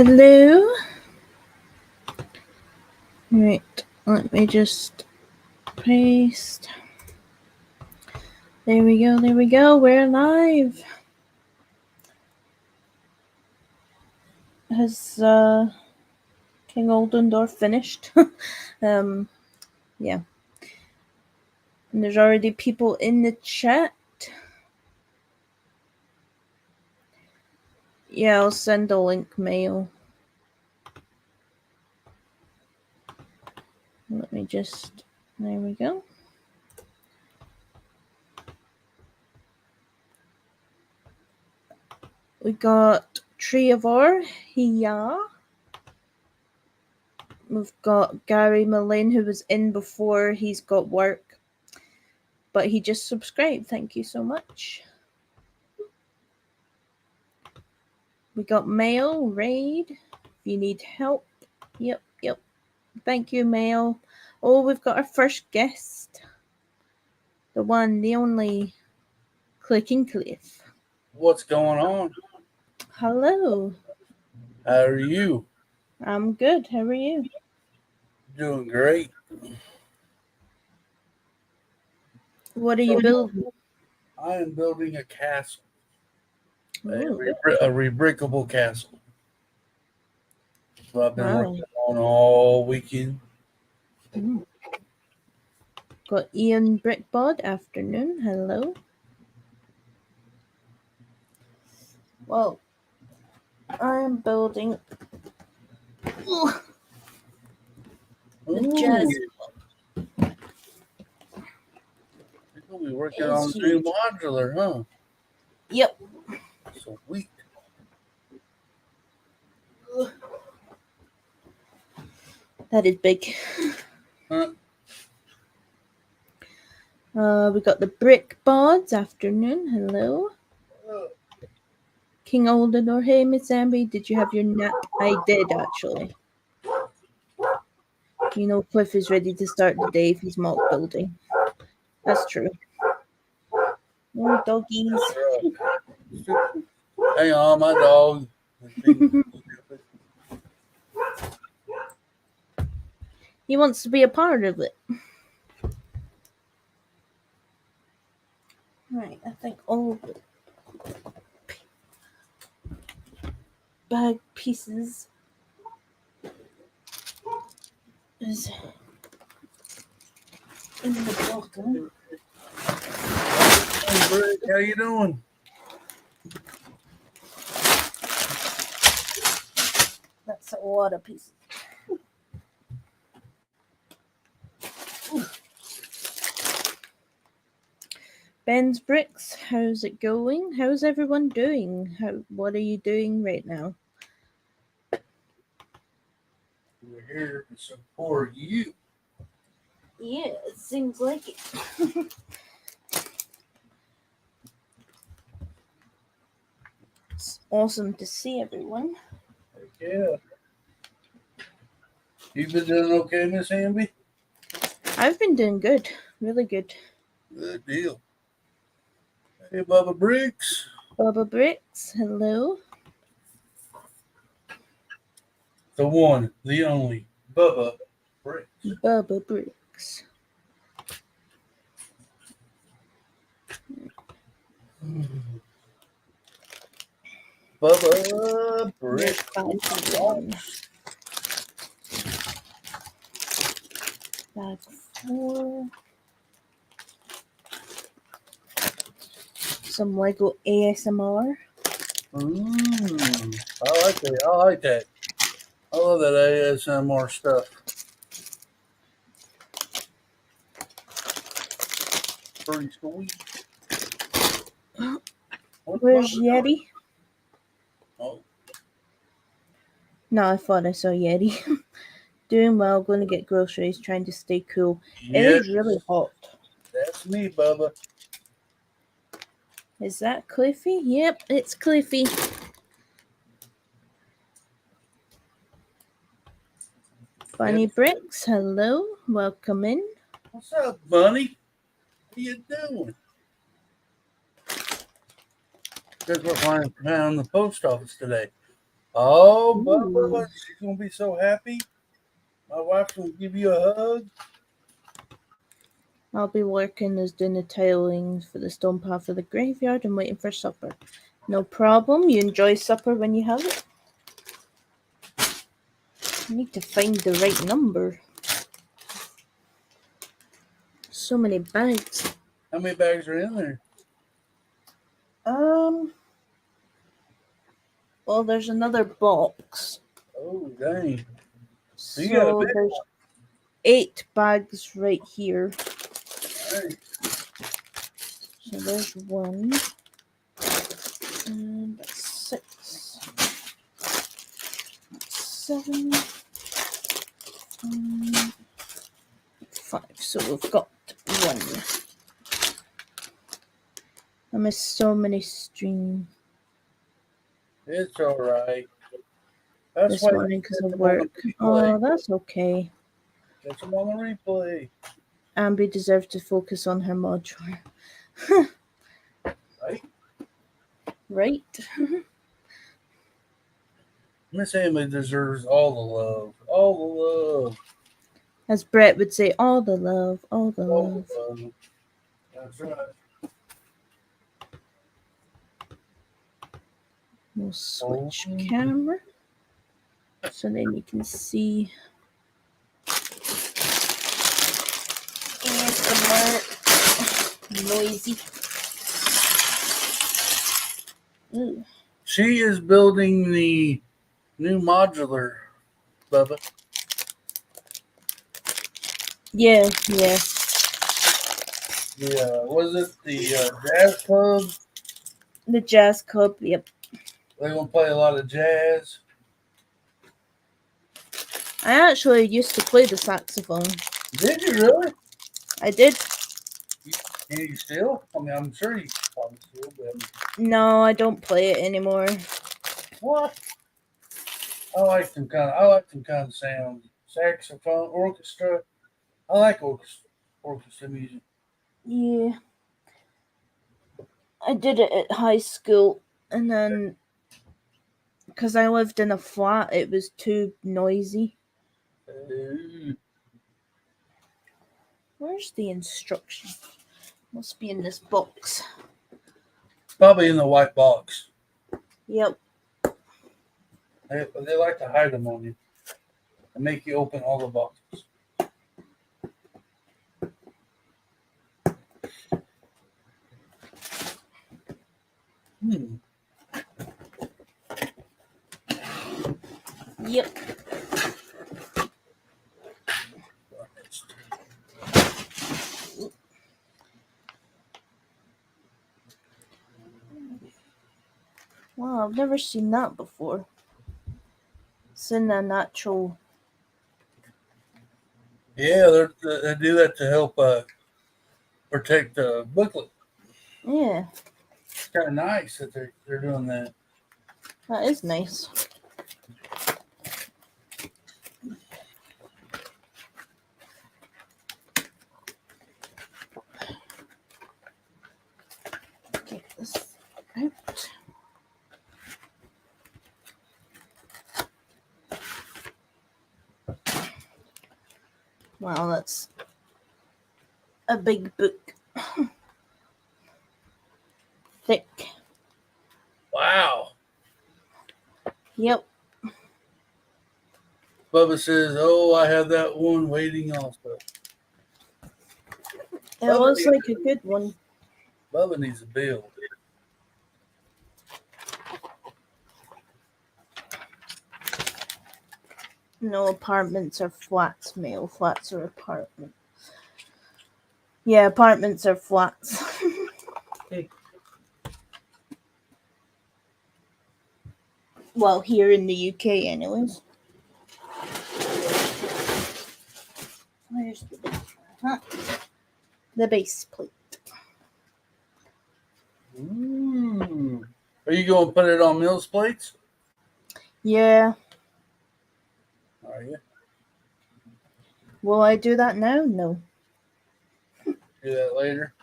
Hello. Right, let me just paste. There we go, there we go. We're live. Has King Oldendorf finished? Yeah. And there's already people in the chat. Yeah, I'll send a link mail. Let me just. There we go. We got Treevor here. We've got Gary Mullin, who was in before. He's got work, but he just subscribed. Thank you so much. We got Mail, Raid, if you need help. Yep. Thank you, Mail. Oh, we've got our first guest. The one, the only, Clicking Cliff. What's going on? Hello. How are you? I'm good. How are you? Doing great. What are you building? I am building a castle. Ooh. A rebrickable castle. So I've been Wow. working on all weekend. Got Ian Brickbod. Afternoon. Hello. Well, I'm building the jazz. We'll be working on the new modular, huh? Yep. Sweet. That is big. Huh? We got the Brickbods. Afternoon. Hello. King Oldendor. Hey, Miss Amby, did you have your nap? I did, actually. You know, Cliff is ready to start the day if he's mock building. That's true. Oh, doggies. Hang on, my dog. He wants to be a part of it. Right, I think all of the bag pieces is in the bottom. Hey, Brick, how you doing? That's a lot of pieces. Ben's Bricks, how's it going? How's everyone doing? What are you doing right now? We're here to support you. Yeah, it seems like it. It's awesome to see everyone. Yeah. You been doing okay, Miss Amby? I've been doing good. Really good. Good deal. Hey, Bubba Bricks. Bubba Bricks, hello. The one, the only, Bubba Bricks. Bubba Bricks. Bubba Bricks. Bag 4. Some Lego ASMR. I like that. I like that. I love that ASMR stuff. Pretty sweet. Where's Yeti? Oh. No, I thought I saw Yeti. Doing well, going to get groceries, trying to stay cool. Yes. It is really hot. That's me, Bubba. Is that Cliffy? Yep, it's Cliffy. Bunny Bricks, hello. Welcome in. What's up, Bunny? What are you doing? Guess we're flying around the post office today. Oh, Ooh. Bubba, she's gonna be so happy. My wife's gonna give you a hug. I'll be working as doing the tilings for the stone path of the graveyard and waiting for supper. No problem. You enjoy supper when you have it. I need to find the right number. So many bags. How many bags are in there? Well, there's another box. Oh, dang. So you got a So big there's 8 bags right here. one. Dang. So there's 1. And that's 6. That's 7. And 5. So we've got 1. I missed so many streams It's all right. That's this why you morning because catch of them on work. the replay. Oh, that's okay. Catch them on the replay. Ambi deserves to focus on her module. Right? Right? Miss Emily deserves all the love. All the love. As Brett would say, all the love, all the All love. the love. That's right. We'll switch camera so then you can see ASMR noisy. Ooh. She is building the new modular, Bubba. Yeah. Was it the jazz club? The jazz club, yep. They're gonna play a lot of jazz. I actually used to play the saxophone. Did you really? I did. Can you still? I mean, I'm sure you probably still, but No, I don't play it anymore. what? I like them kind of sounds. Saxophone, orchestra. I like orchestra music. Yeah. I did it at high school, and then because I lived in a flat, it was too noisy. Where's the instruction? Must be in this box. Probably in the white box. Yep. They like to hide them on you and make you open all the boxes. Yep. Wow, I've never seen that before. It's in a natural. Yeah, they do that to help protect the booklet. Yeah, It's kind of nice that they're doing that. that is nice. Get this out. Wow, that's a big book. Thick. Wow. Yep. Bubba says, "Oh, I have that one waiting also." It looks like a good one. Bubba needs a build. No, apartments are flats, male. Flats are apartments. Yeah, apartments are flats. Well, here in the UK, anyways. Where's the base? The base plate. Are you going to put it on Mills plates? Yeah. Are you? Will I do that now? No. Do that later.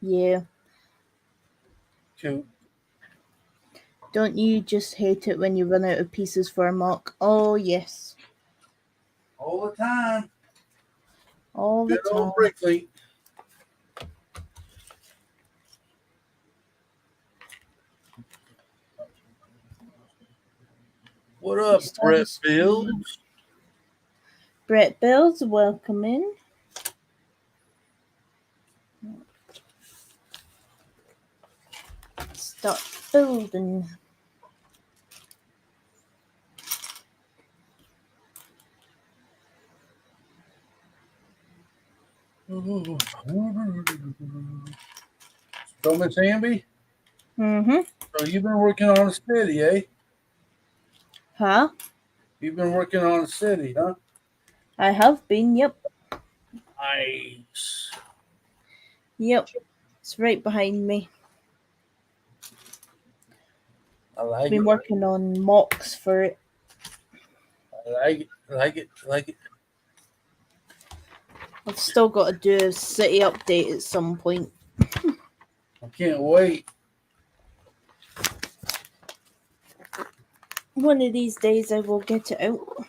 Yeah. Cool. Don't you just hate it when you run out of pieces for a mock? Oh, yes. All the time. All the Good time. old Bricklink. What up, Brett Fields? Brett Bills, welcome in. Start building. So, Miss Amby, Mm-hmm. so you've been working on a city, eh? Huh? You've been working on a city, huh? I have been, yep. Nice. Yep. It's right behind me. I like Been it. working on mocks for it. I like it. I like it. I like it. I've still got to do a city update at some point. I can't wait. One of these days I will get it out.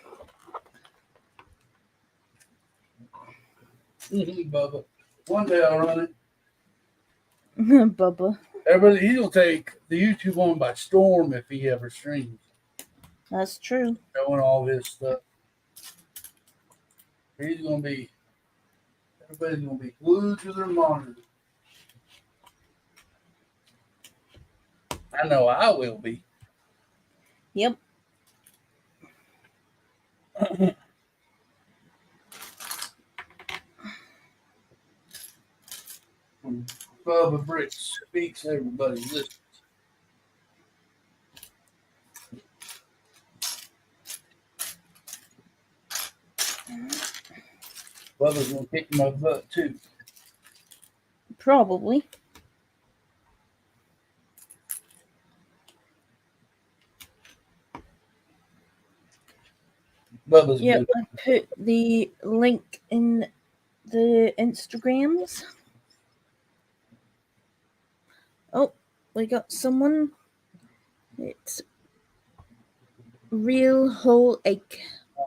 Bubba. One day I'll run it. Bubba. Everybody, he'll take the YouTube on by storm if he ever streams. That's true. Showing all this stuff. He's gonna be. Everybody's gonna be glued to their monitor. I know I will be. Yep. When Bubba Bricks speaks, everybody listens. Bubba's gonna kick my butt too. Probably. Bubba's Yep, good. I put the link in the Instagrams. Oh, we got someone. It's Real Whole Egg.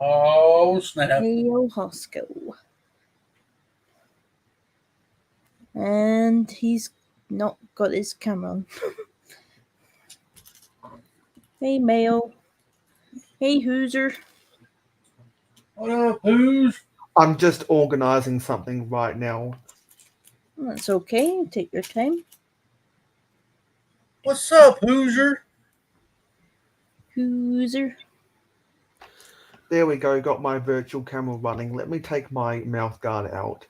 Oh snap! Leo Hosco. And he's not got his camera on. Hey, Mayo. Hey, Hooser. What up, who's? I'm just organizing something right now. That's okay. Take your time. What's up, Hoosier? Hooser. There we go, got my virtual camera running. Let me take my mouth guard out.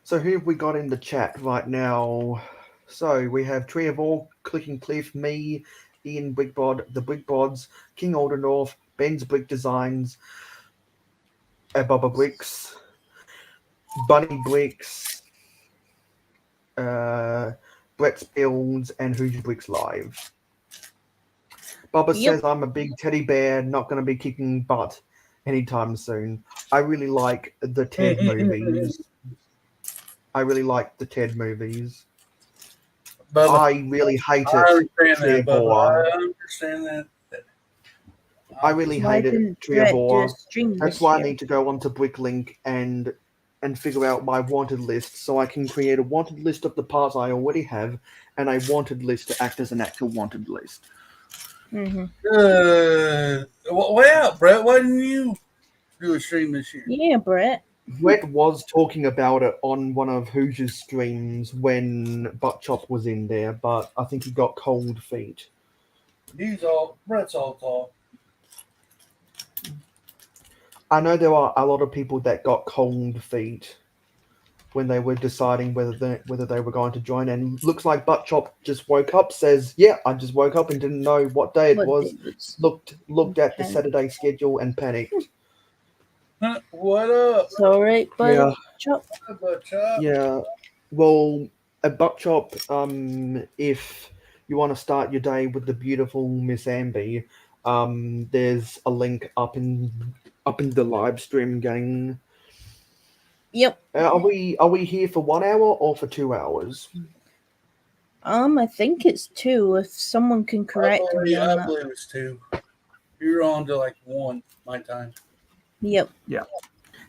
So who have we got in the chat right now? So we have Trevor, Clicking Cliff, me, Ian Brickbod, the Brickbods, King Aldernorth, Ben's Brick Designs, Bubba Bricks, Bunny Bricks, Brett's Builds, and Hoosier Bricks Live. Bubba says I'm a big teddy bear, not going to be kicking butt anytime soon. I really like the Ted movies. I Bubba, I really hate I it, understand that, Bubba. Trevor. I understand that. I really Why hate it, didn't Brett do a Trevor. stream That's this why year? I need to go onto Bricklink and figure out my wanted list so I can create a wanted list of the parts I already have and a wanted list to act as an actual wanted list. Mm-hmm. Way out, Brett. Why didn't you do a stream this year? Yeah, Brett. Brett was talking about it on one of Hoosier's streams when Buttchop was in there, but I think he got cold feet. Brett's all talk. I know there are a lot of people that got cold feet when they were deciding whether they were going to join, and looks like Buttchop just woke up, says, "Yeah, I just woke up and didn't know what day it was. Looked at the Saturday schedule and panicked." What up? It's all right, Yeah. Chop. Yeah. Well, at Buttchop, if you want to start your day with the beautiful Miss Amby, there's a link up in the live stream, gang. Yep. Are we here for 1 hour or for 2 hours? I think it's 2. If someone can correct me on I that. believe it's 2. You're on to like 1 my time. Yep. Yeah.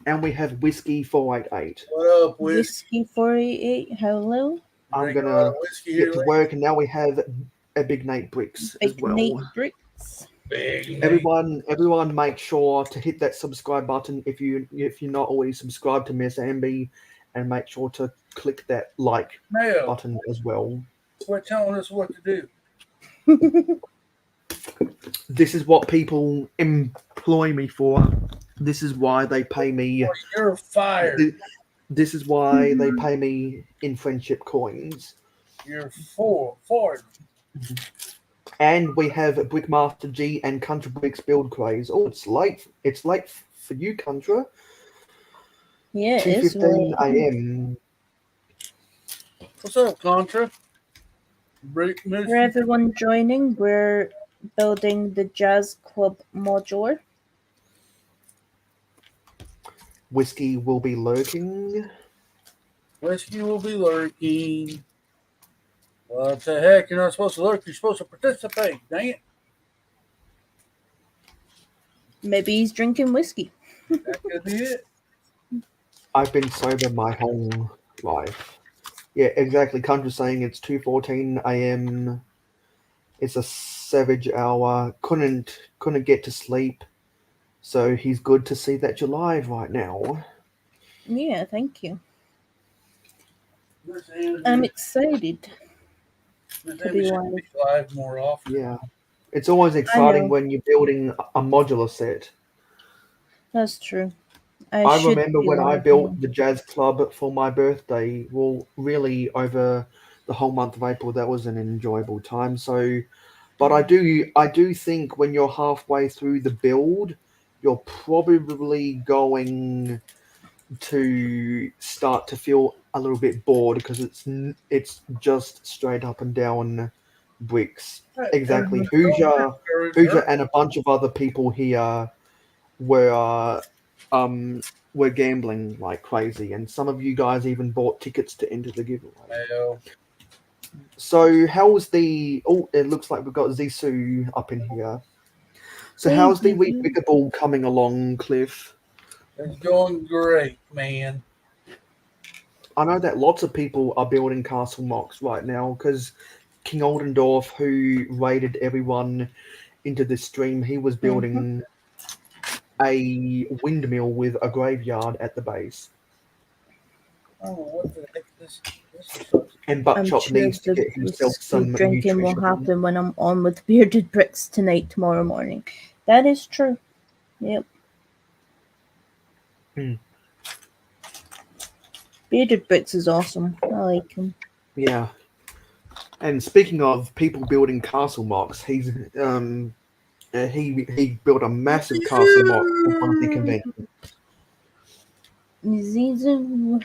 And we have Whiskey 488. What up, Whiskey? Whiskey 488. Hello. I'm Drinking going a lot of to whiskey get here, to lady? work, and now we have a Big Nate Bricks as Big Nate well. Bricks. Big Nate. Everyone, make sure to hit that subscribe button if you're not already subscribed to Miss Amby, and make sure to click that like Mayo, button as well. quit telling us what to do. This is what people employ me for. This is why they pay me. Boy, you're fired. This is why they pay me in friendship coins. You're fired. And we have Brickmaster G and Contra Bricks build craze. Oh, it's late. It's late for you, Contra. Yeah, it is 2:15 late. a.m. What's up, Contra? For everyone joining, we're building the Jazz Club modular. Whiskey will be lurking. Whiskey will be lurking. What the heck? You're not supposed to lurk. You're supposed to participate. Dang it. Maybe he's drinking whiskey. That could be it. I've been sober my whole life. Yeah, exactly. Contra saying it's 2:14 a.m. It's a savage hour. Couldn't get to sleep. So he's good to see that you're live right now. Yeah, thank you. Miss Angie- I'm excited Miss to Angie be should live. be live more often. Yeah. It's always exciting when you're building a modular set. That's true. I should remember be when I live built more. the jazz club for my birthday. Well, really over the whole month of April, that was an enjoyable time. So, but I do think when you're halfway through the build, you're probably going to start to feel a little bit bored because it's just straight up and down bricks. Hey, Exactly. Hoosier. Hoosier and a bunch of other people here were were gambling like crazy, and some of you guys even bought tickets to enter the giveaway. Mayo. So how's the? Oh, it looks like we've got Zissou up in here. So Hey, how's the Zissou. Wicker Ball coming along, Cliff? It's going great, man. I know that lots of people are building castle mocks right now because King Oldendorf, who raided everyone into this stream, he was building a windmill with a graveyard at the base. Oh, what the heck? This is so... And I'm Buckchop sure needs to the get himself whiskey some drinking will nutrition. happen when I'm on with Bearded Bricks tonight, tomorrow morning. That is true. Yep. Bearded Bricks is awesome. I like him. Yeah. And speaking of people building castle mocks, he built a massive castle mock for one of the conventions. Zissou.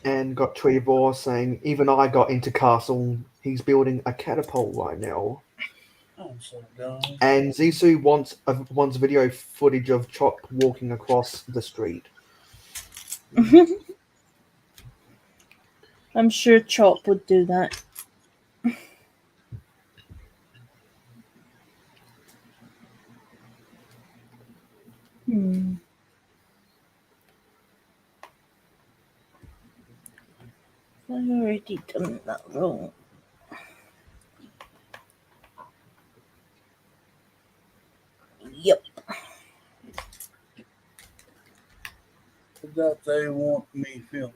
And got Trevor saying, even I got into castle. He's building a catapult right now. I'm so dumb. And Zissou wants video footage of Chop walking across the street. I'm sure Chop would do that. I've already done that wrong. Yep. That they want me filming.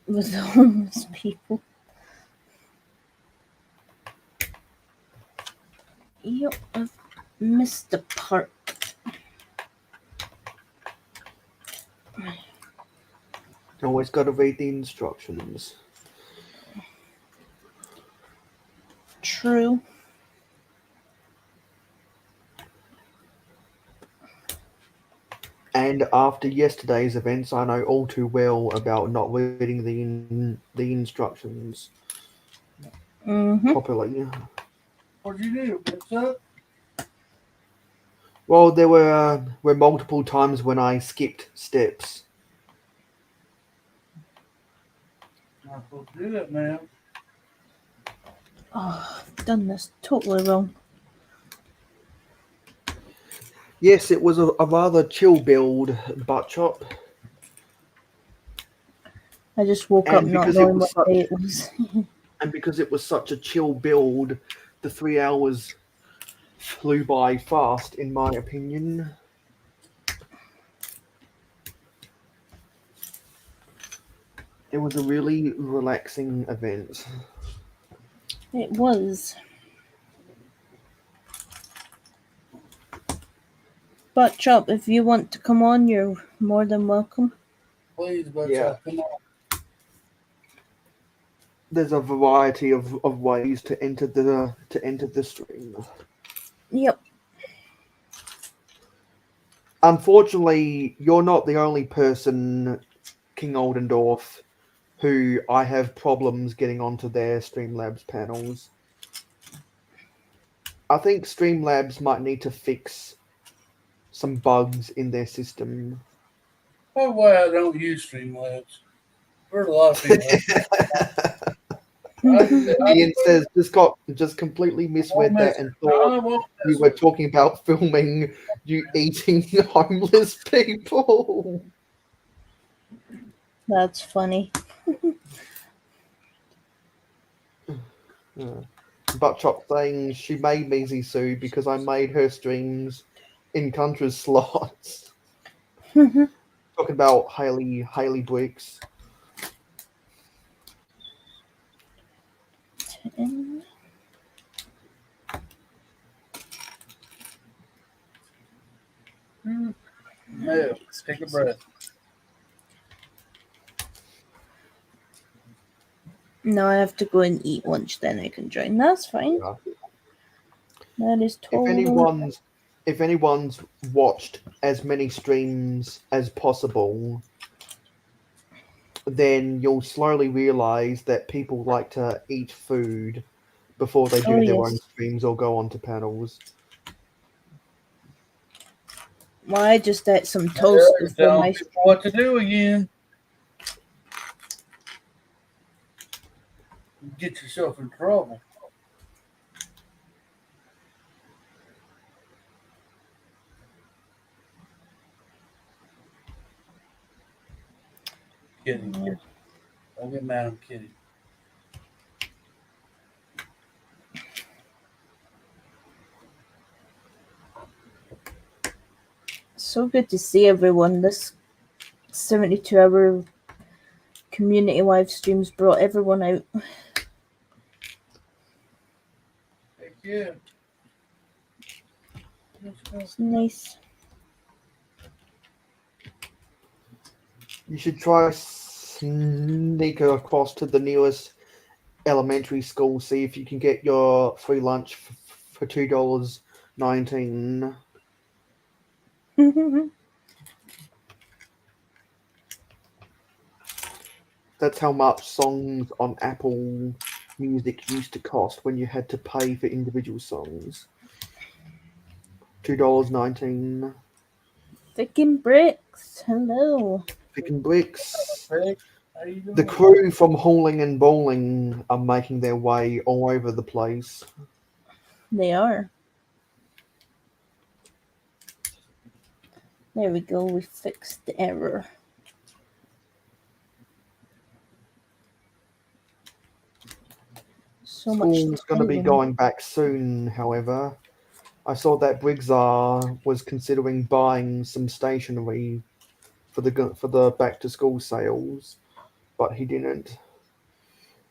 With the homeless people. Yep, I've missed the part. Always got to read the instructions. True. And after yesterday's events, I know all too well about not reading the instructions properly. What'd you do? What's up? Well, there were multiple times when I skipped steps. Not supposed to do that, ma'am. Oh, I've done this totally wrong. Yes, it was a rather chill build, butt chop. I just woke up And not because it knowing was what such day it was. and because it was such a chill build, the 3 hours flew by fast, in my opinion. It was a really relaxing event. It was. But Chop, if you want to come on, you're more than welcome. Please, but Yeah. come on. There's a variety of ways to enter the stream. Yep. Unfortunately, you're not the only person, King Oldendorf, who I have problems getting onto their Streamlabs panels. I think Streamlabs might need to fix some bugs in their system. That's why I don't use Streamlabs. Heard a lot of people. Ian says just completely misread that and thought I won't we mess were with it. talking about filming you eating homeless people. That's funny. Butt Chop saying she made me Sue because I made her streams in country slots. Talking about Haley Bricks. No, take a breath. No, I have to go and eat lunch, then I can join. That's fine. Yeah. That is If totally. anyone's watched as many streams as possible, then you'll slowly realize that people like to eat food before they Oh, do their own yes. streams or go onto panels. Well, I just ate some There, toast you're before telling my. people what to do again. You get yourself in trouble. Kidding. Don't get mad. I'm kidding. So good to see everyone. This 72-hour community live streams brought everyone out. Heck yeah. It's nice. You should try sneak across to the nearest elementary school, see if you can get your free lunch for $2.19. That's how much songs on Apple Music used to cost when you had to pay for individual songs. $2.19. Thicken bricks. Hello. Picking bricks. Hey, how you doing? The crew from Hauling and Bowling are making their way all over the place. They are. There we go. We fixed the error. So much School's going to be time. going back soon, however. I saw that Briggsar was considering buying some stationery for the back to school sales, but he didn't.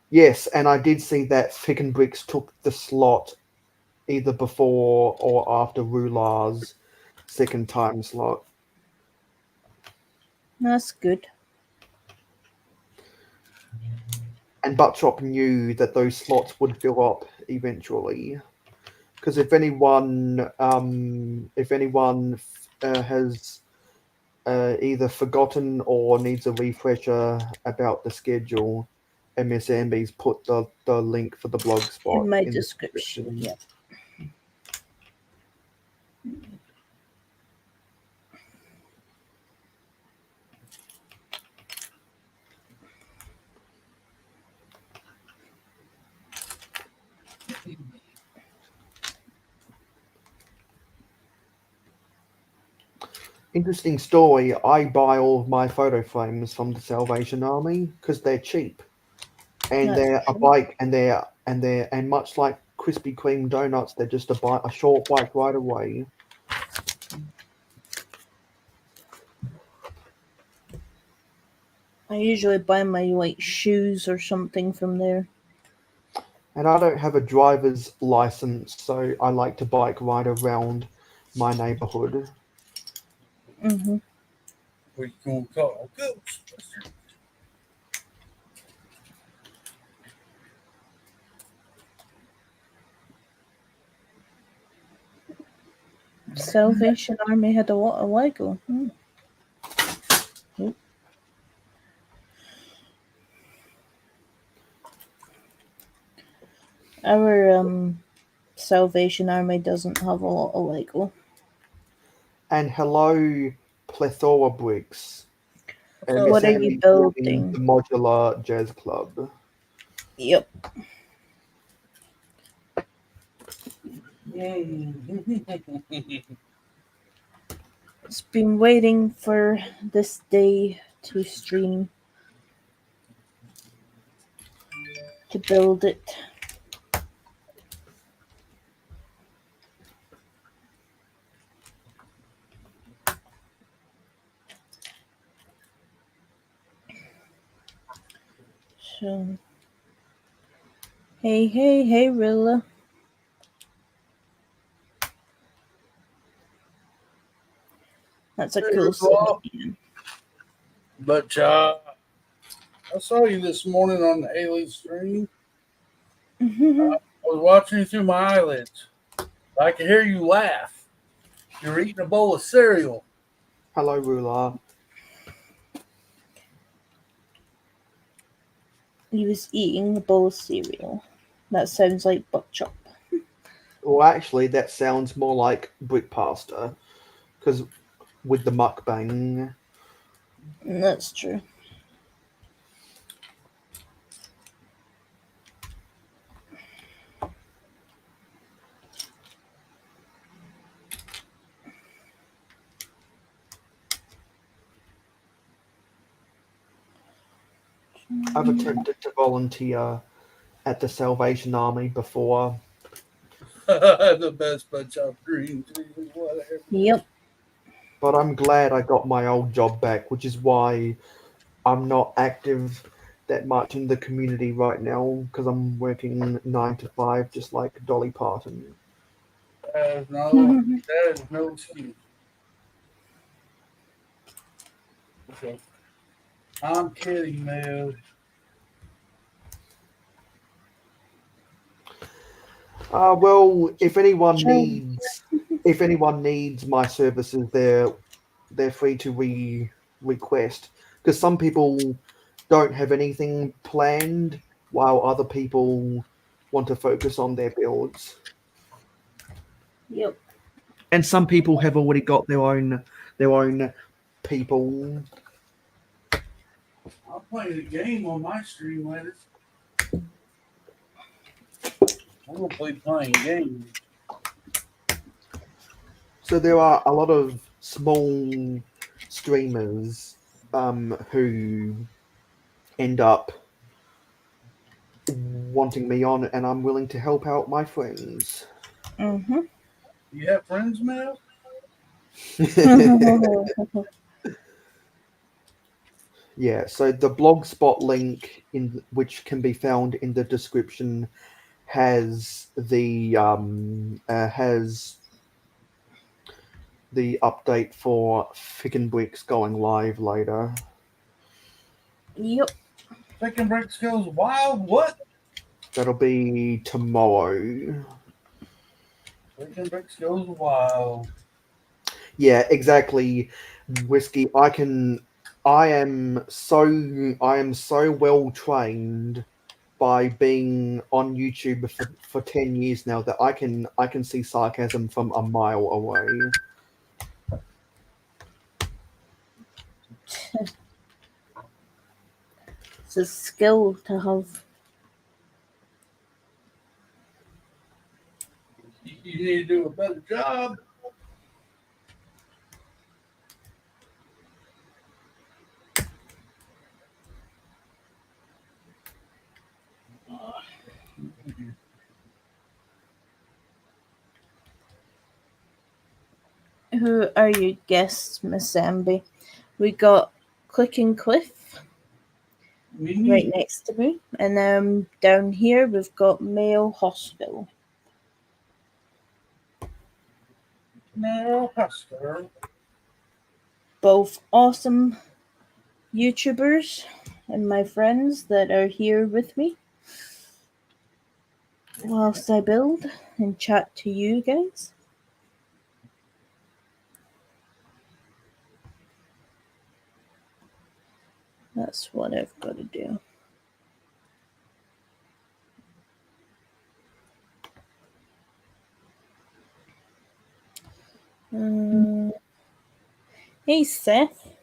Yes, and I did see that Fick and Bricks took the slot either before or after Rular's second time slot. That's good. And Butchop knew that those slots would fill up eventually. Because if anyone has either forgotten or needs a refresher about the schedule, MSMB's put the link for the blog spot In my in the description. description. Yep. Interesting story. I buy all of my photo frames from the Salvation Army because they're cheap, and That's they're a true. bike, and much like Krispy Kreme donuts, they're just a short bike ride away. I usually buy my like shoes or something from there. And I don't have a driver's license, so I like to bike ride around my neighborhood. Hmm. We gonna call Ghostbusters. Salvation Army had a lot of Lego. Hmm. Yep. Our Salvation Army doesn't have a lot of Lego. And hello, Plethora Bricks. So, What are you MSM joining building? the Modular Jazz Club. Yep. It's been waiting for this day to stream to build it. So hey Rilla. That's a hey, cool Paul. singing. But I saw you this morning on the Haley stream. Mhm. I was watching you through my eyelids. I could hear you laugh. You're eating a bowl of cereal. Hello, Ruler. He was eating a bowl of cereal. That sounds like buck chop. Well, actually, that sounds more like brick pasta, because with the mukbang. That's true. I've attempted to volunteer at the Salvation Army before, The best bunch of dreams. Whatever. Yep. but I'm glad I got my old job back, which is why I'm not active that much in the community right now because I'm working 9 to 5, just like Dolly Parton. That is no excuse. Okay. I'm kidding, man. Well, Sure. if anyone needs my services, they're free to request because some people don't have anything planned, while other people want to focus on their builds. Yep. And some people have already got their own people. I'm playing a game on my stream later. I'm gonna play playing games. So there are a lot of small streamers who end up wanting me on, and I'm willing to help out my friends. Mhm. You have friends, Mel? Yeah, so the blogspot link in which can be found in the description has the update for Fick and Bricks going live later. Yep. Second Bricks goes wild. What? That'll be tomorrow. Second Bricks goes wild. Yeah, exactly. Whiskey. I am so well trained by being on YouTube for 10 years now that I can see sarcasm from a mile away. It's a skill to have. You need to do a better job. who are your guests, Miss Amby? We got Clicking Cliff right next to me, and down here we've got Mayo Hospital. No, Husker. Both awesome YouTubers and my friends that are here with me whilst I build and chat to you guys. That's what I've got to do. Hey, Seth.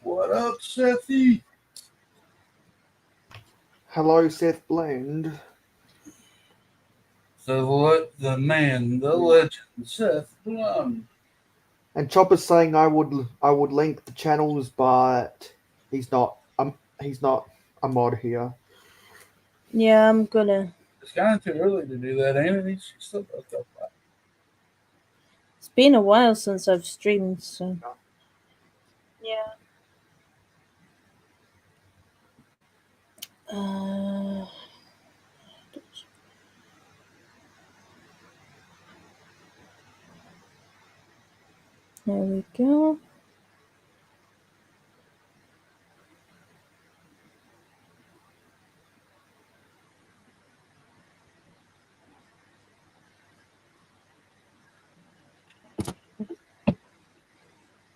What up, Sethy? Hello, Seth Bland. The man, the legend, Seth Blum. And Chopper's saying I would link the channels, but he's not a mod here. Yeah, I'm gonna. It's kind of too early to do that, ain't it? He's still got that. It's been a while since I've streamed, so. Yeah. There we go.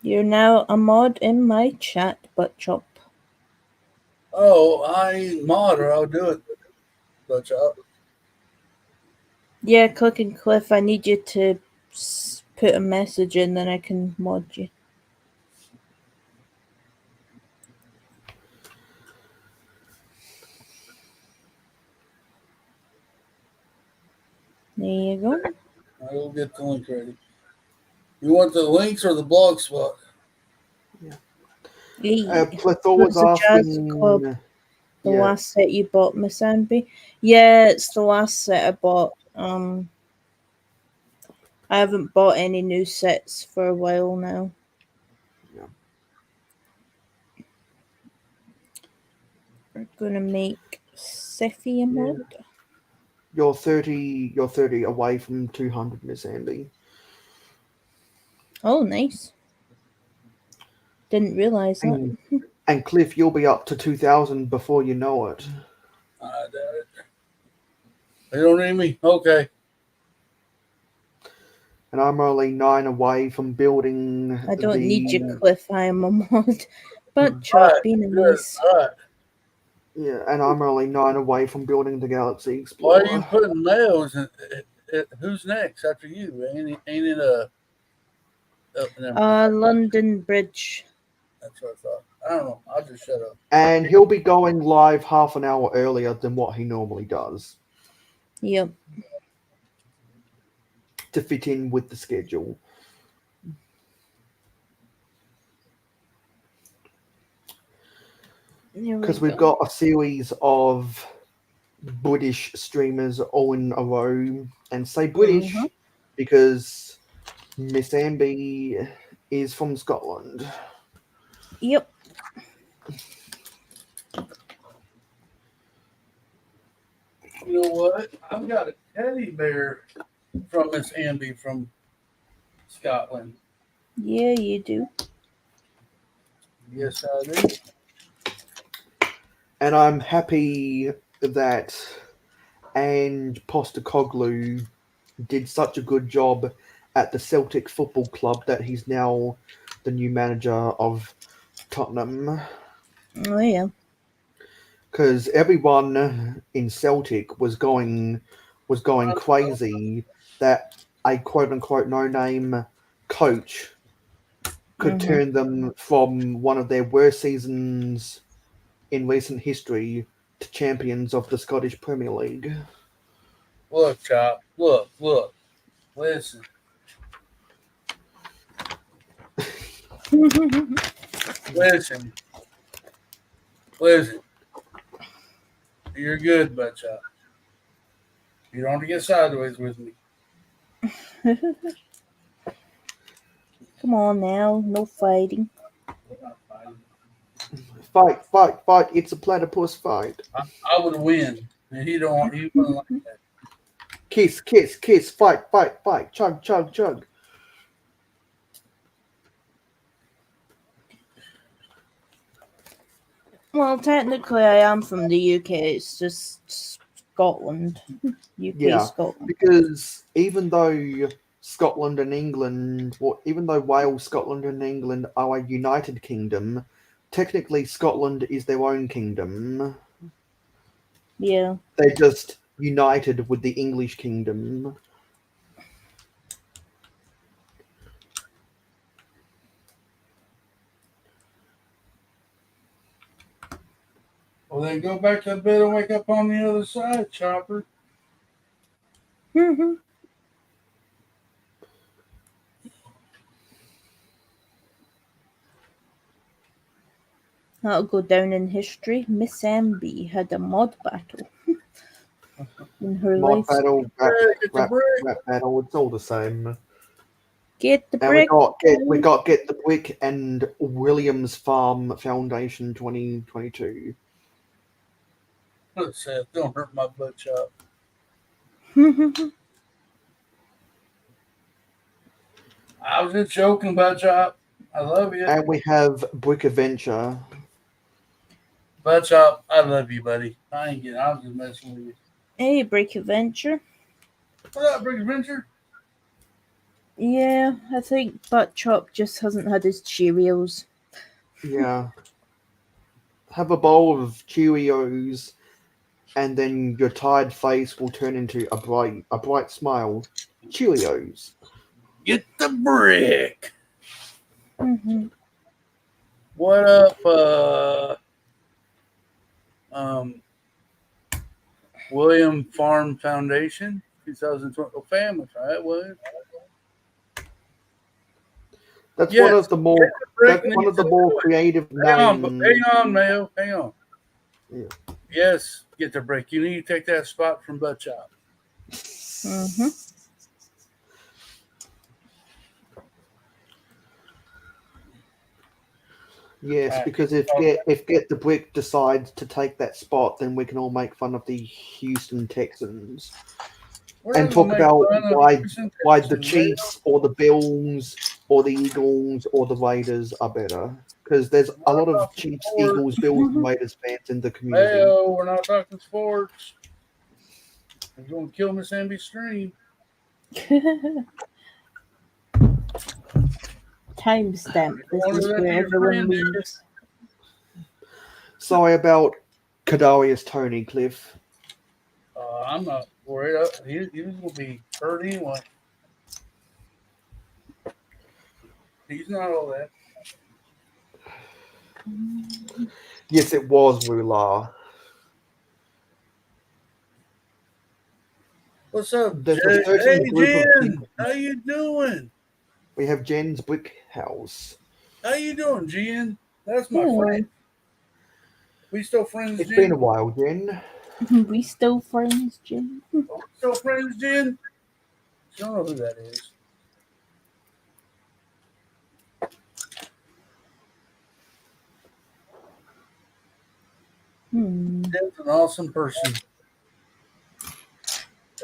You're now a mod in my chat, butt chop. Oh, I ain't mod or I'll do it. But Yeah, Clicking Cliff, I need you to put a message in, then I can mod you. There you go. I will get the link ready. You want the links or the blog spot? Yeah. Plethora was asking. Club, the last set you bought, Miss Amby. Yeah, it's the last set I bought. I haven't bought any new sets for a while now. Yeah. We're gonna make Seffi a mod. You're 30 away from 200, Miss Andy. Oh, nice. Didn't realise that. And Cliff, you'll be up to 2,000 before you know it. I doubt it. They don't need me? Okay. And I'm only 9 away from building. I don't need you, Cliff. I am a mod. But chop, Right, being a good. nice. Right. Yeah, and I'm only 9 away from building the Galaxy Why Explorer. are you putting males in? Who's next after you? Ain't it London Bridge. That's what I thought. I don't know. I'll just shut up. And he'll be going live half an hour earlier than what he normally does. Yep. To fit in with the schedule. Because we've got a series of British streamers all in a row. And say British because Miss Amby is from Scotland. Yep. You know what? I've got a teddy bear from Miss Amby from Scotland. Yeah, you do. Yes, I do. And I'm happy that Ange Postecoglou did such a good job at the Celtic Football Club that he's now the new manager of Tottenham. Oh yeah. Because everyone in Celtic was going crazy that a quote unquote no name coach could turn them from one of their worst seasons in recent history to champions of the Scottish Premier League. Look, Chop. Look. Listen. Listen. You're good, but Chop. You don't have to get sideways with me. Come on now, no fighting. We're not fighting. Fight, fight, fight. It's a platypus fight. I would win. And he don't. He wouldn't like that. Kiss, kiss, kiss. Fight, fight, fight. Chug, chug, chug. Well, technically, I am from the UK. It's just Scotland. UK, Yeah, Scotland. because even though Scotland and England, or even though Wales, Scotland, and England are a united kingdom, technically Scotland is their own kingdom. Yeah. They're just united with the English kingdom. Well, then go back to bed and wake up on the other side, Chopper. Mm-hmm. That'll go down in history. Miss MB had a mod battle in her Mod life. battle, It's a brick. rap battle, it's all the same. Get the And brick. we got Get the Brick and Williams Farm Foundation 2022. Let's say, don't hurt my butt chop. I was just joking about chop. I love you. And we have Brick Adventure. Butt chop, I love you, buddy. I ain't getting. I was just messing with you. Hey, Break Adventure. What up, Brick Adventure? Yeah, I think Butt Chop just hasn't had his Cheerios. Yeah. Have a bowl of Cheerios, and then your tired face will turn into a bright smile. Cheerios. Get the brick. Mm-hmm. What up, William Farm Foundation 2020 family, right? William. That's Yes, one of the more get the brick that's one of the more creative Hang names. on, Mayo. Hang on. Yeah. Yes, get the break. You need to take that spot from Butt Chop. Mm-hmm. Yes, Alright. because if Get the Brick decides to take that spot, then we can all make fun of the Houston Texans We're and not talk gonna make about fun of why Houston the Texans, Chiefs or the Bills or the Eagles or the Raiders are better. Because there's a lot of Chiefs, sports. Eagles, Bills, and Raiders fans in the community. Mayo, we're not talking sports. You're gonna kill Miss Amby stream. Timestamp. This Wanted is that to where your everyone friend, did you? leaves. Sorry about Kadarius Tony, Cliff. I'm not worried. He was gonna be hurt anyway. He's not all that. Yes, it was Wula. What's up, There's Jen? a certain Hey, group of Jen. people. How you doing? We have Jen's Brick House. How you doing, Jen? That's my Oh. friend. We still friends, It's Jen? been a while, Jen. We still friends, Jim. Are we still friends, Jen? I don't know who that is. Jen's an awesome person.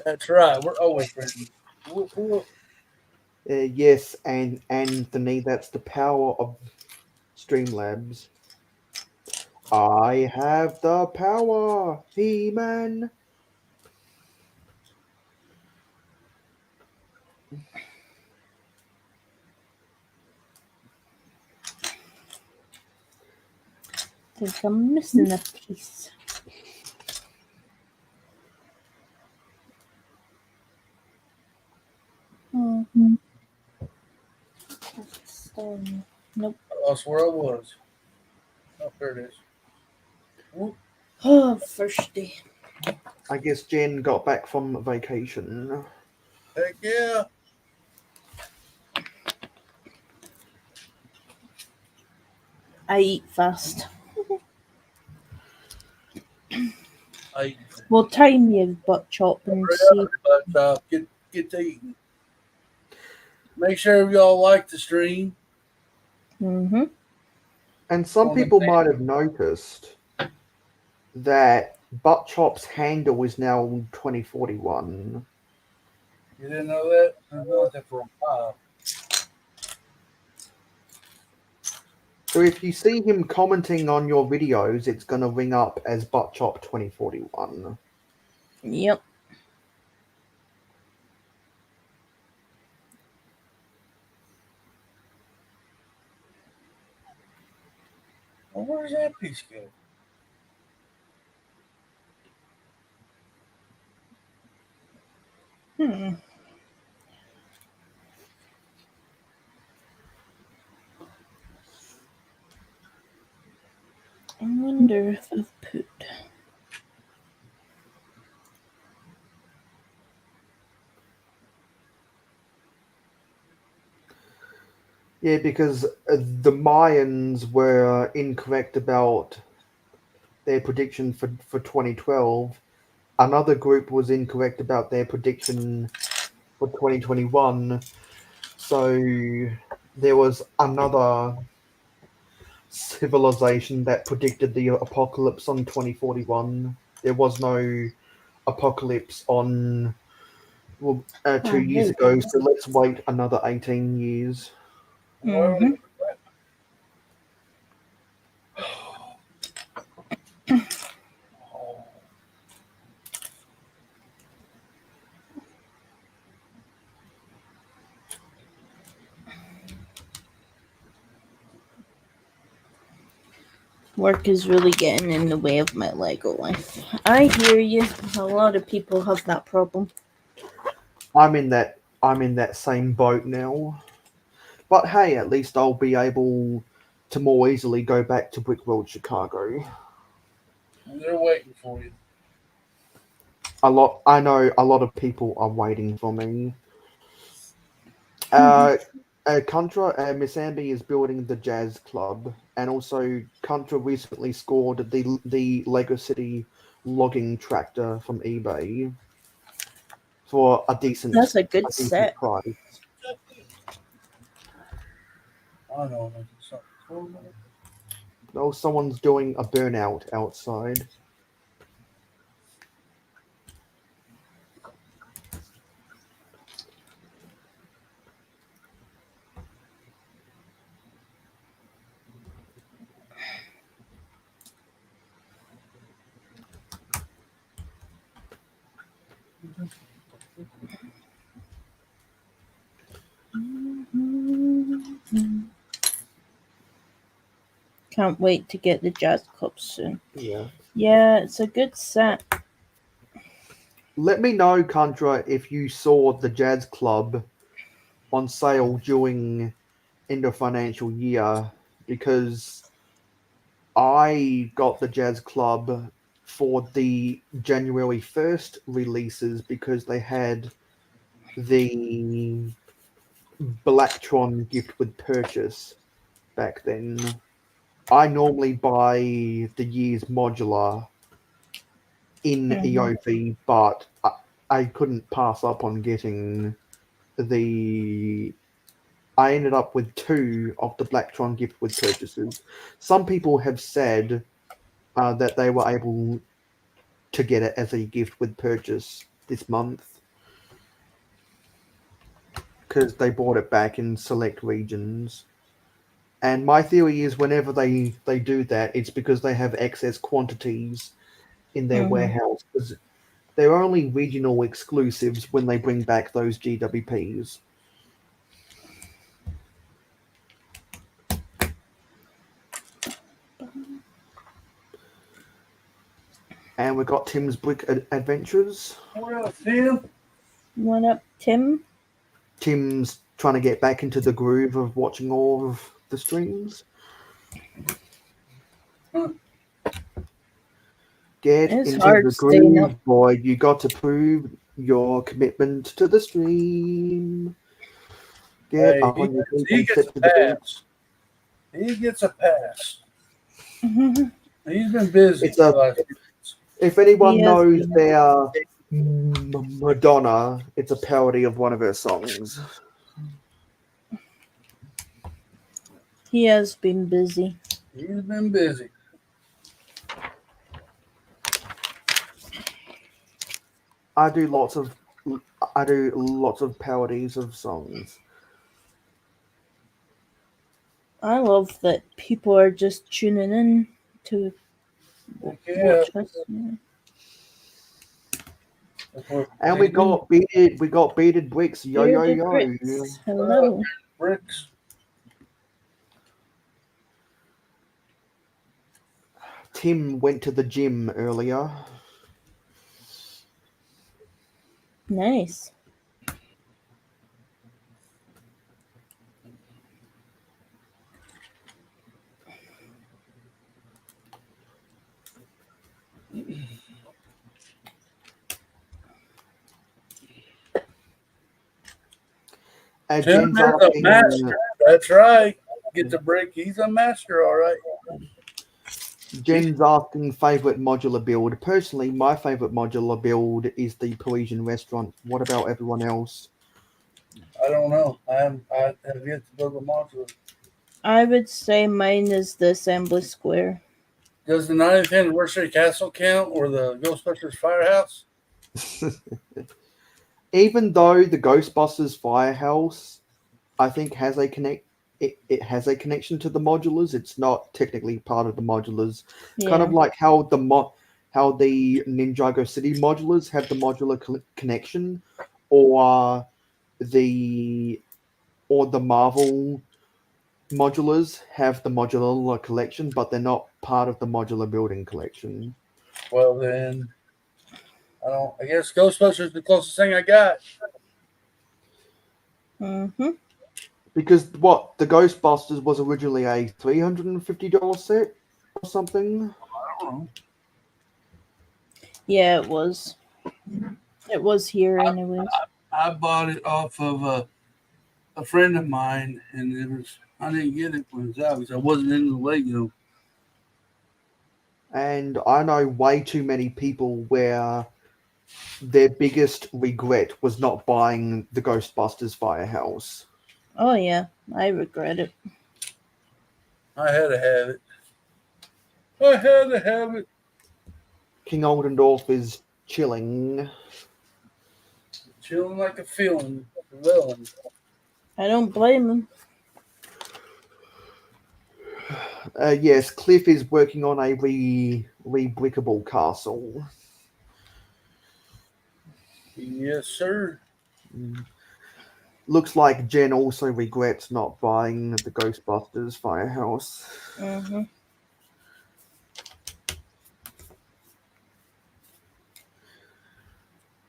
That's right. We're always friends. Yes, and Anthony, that's the power of Streamlabs. I have the power, He-Man. I think I'm missing a piece. Nope. I lost where I was. Oh, there it is. Whoop. Oh, first day. I guess Jen got back from vacation. Heck yeah. I eat fast. We'll time you, Butt Chop, and see. Get to eating. Make sure y'all like the stream. Mm-hmm. And some On the people might have noticed that Butt Chop's handle is now 2041. You didn't know that? I've known that for a while. So if you see him commenting on your videos, it's going to ring up as Butt Chop 2041. Yep. Well, where's that piece go? Hmm. I wonder if I've put. Yeah, because the Mayans were incorrect about their prediction for 2012. Another group was incorrect about their prediction for 2021. So there was another civilization that predicted the apocalypse on 2041. There was no apocalypse on 2 years Oh, ago, so let's wait another 18 years. Why would Mm-hmm. it oh, Work is really getting in the way of my Lego life. I hear you. A lot of people have that problem. I'm in that same boat now. But hey, at least I'll be able to more easily go back to Brickworld Chicago. they're waiting for you. I know a lot of people are waiting for me. Mm-hmm. Contra, Miss Amby is building the jazz club, and also Contra recently scored the Lego City logging tractor from eBay for a That's decent a good a decent set. price. I know. Like something. Oh, someone's doing a burnout outside. Can't wait to get the jazz club soon. Yeah. Yeah, it's a good set. Let me know, Contra, if you saw the jazz club on sale during end of financial year, because I got the Jazz Club for the January 1st releases because they had the Blacktron gift with purchase back then. I normally buy the year's modular in Mm-hmm. EOV, but I couldn't pass up on getting the. I ended up with two of the Blacktron gift with purchases. Some people have said that they were able to get it as a gift with purchase this month because they bought it back in select regions. And my theory is whenever they do that, it's because they have excess quantities in their Mm-hmm. warehouse. Because they're only regional exclusives when they bring back those GWPs. And we've got Tim's Brick Adventures. What up, Tim? What up, Tim? Tim's trying to get back into the groove of watching all of the streams. Get It's into hard the staying up. groove, boy. You got to prove your commitment to the stream. Get Hey, up on your feet he and gets step a to the beat. pass. He gets a pass. Mm-hmm. He's been busy It's a. the last few months. If He anyone has knows been. their Madonna, it's a parody of one of her songs. He has been busy. He's been busy. I do lots of parodies of songs. I love that people are just tuning in to Heck yeah. watch us. Yeah. That's what And they do. we got beaded bricks, yo yo Bearded yo. Bricks. Hello. Bricks. Tim went to the gym earlier. Nice. Tim Jen's is a asking master. That's right. Get the brick. He's a master, all right. Jen's asking favorite modular build. Personally, my favorite modular build is the Parisian restaurant. What about everyone else? I don't know. I have yet to build a modular. I would say mine is the assembly square. Does the 90th anniversary castle count or the Ghostbusters firehouse? Even though the Ghostbusters firehouse, I think it has a connection to the modulars. It's not technically part of the modulars. Kind Yeah. of like how how the Ninjago City modulars have the modular connection, or the Marvel modulars have the modular collection, but they're not part of the modular building collection. Well, then, I don't. I guess Ghostbusters is the closest thing I got. Mm-hmm. Because what the Ghostbusters was originally a $350 set or something. I don't know. Yeah, it was. It was here, anyways. I bought it off of a friend of mine, and it was. I didn't get it when it was out because I wasn't into the Lego. And I know way too many people where their biggest regret was not buying the Ghostbusters Firehouse. Oh yeah, I regret it. I had to have it. I had to have it. King Oldendorf is chilling. Chilling like a feeling, villain. I don't blame him. Yes, Cliff is working on a rebrickable castle. Yes, sir. Looks like Jen also regrets not buying the Ghostbusters Firehouse. Mm-hmm.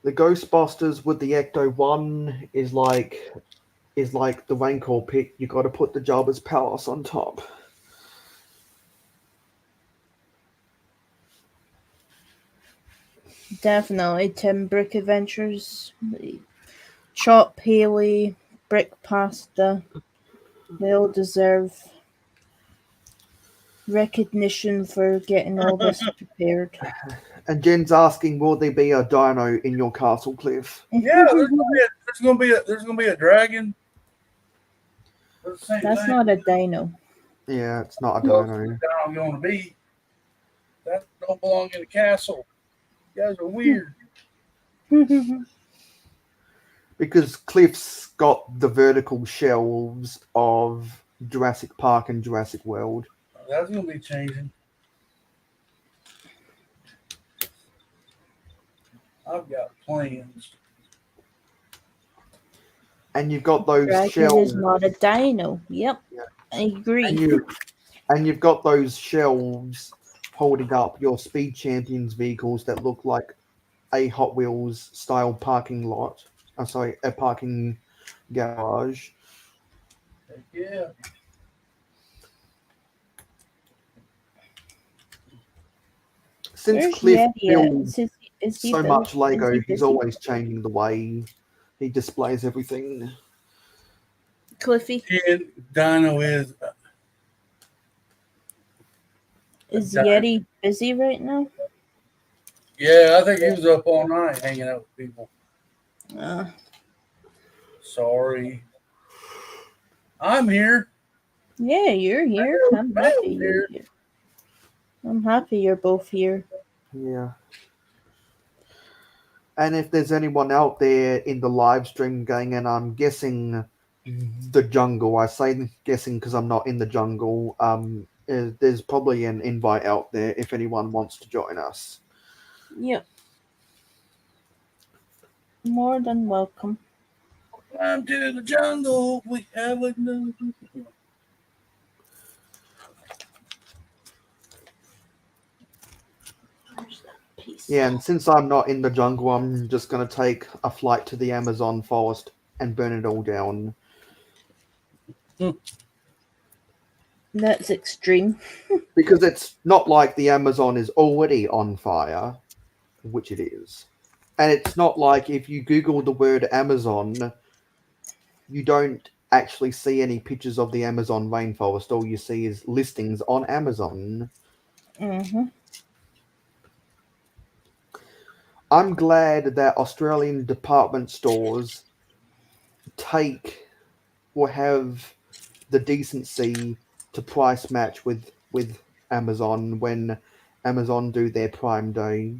The Ghostbusters with the Ecto One is like the Rancor pit. You got to put the Jabba's Palace on top. Definitely Tim Brick Adventures. Chop Haley, Brick Pasta. They all deserve recognition for getting all this prepared. And Jen's asking, will there be a dino in your castle, Cliff? Yeah, there's gonna be a dragon. That's the same That's thing. not a dino. Yeah, it's not a Who else dino. is the dino gonna be? That don't belong in the castle. You guys are weird. Because Cliff's got the vertical shelves of Jurassic Park and Jurassic World. That's gonna be changing. I've got plans. And you've got those Dragon shelves. is not a dino. Yep, Yeah. I agree. And you've got those shelves holding up your Speed Champions vehicles that look like a Hot Wheels style parking lot. Sorry, a parking garage. Heck yeah. Since Where's Cliff Yeti at? builds Is he so busy? much Lego, Is he he's busy? always changing the way he displays everything. Cliffy, And Dino is Dino. Yeti busy right now? Yeah, I think he was up all night hanging out with people. Uh, Sorry. I'm here. Yeah, you're here. I'm happy you're here. I'm happy you're both here. Yeah. And if there's anyone out there in the live stream gang, and I'm guessing the jungle, I say guessing because I'm not in the jungle, there's probably an invite out there if anyone wants to join us. Yep. More than welcome. Climb to the jungle. We have a new. Where's that piece? Yeah, and since I'm not in the jungle, I'm just going to take a flight to the Amazon forest and burn it all down. That's extreme. Because it's not like the Amazon is already on fire, which it is. And it's not like if you Google the word Amazon, you don't actually see any pictures of the Amazon rainforest. All you see is listings on Amazon. Mm-hmm. I'm glad that Australian department stores take or have the decency to price match with Amazon when Amazon do their Prime Day.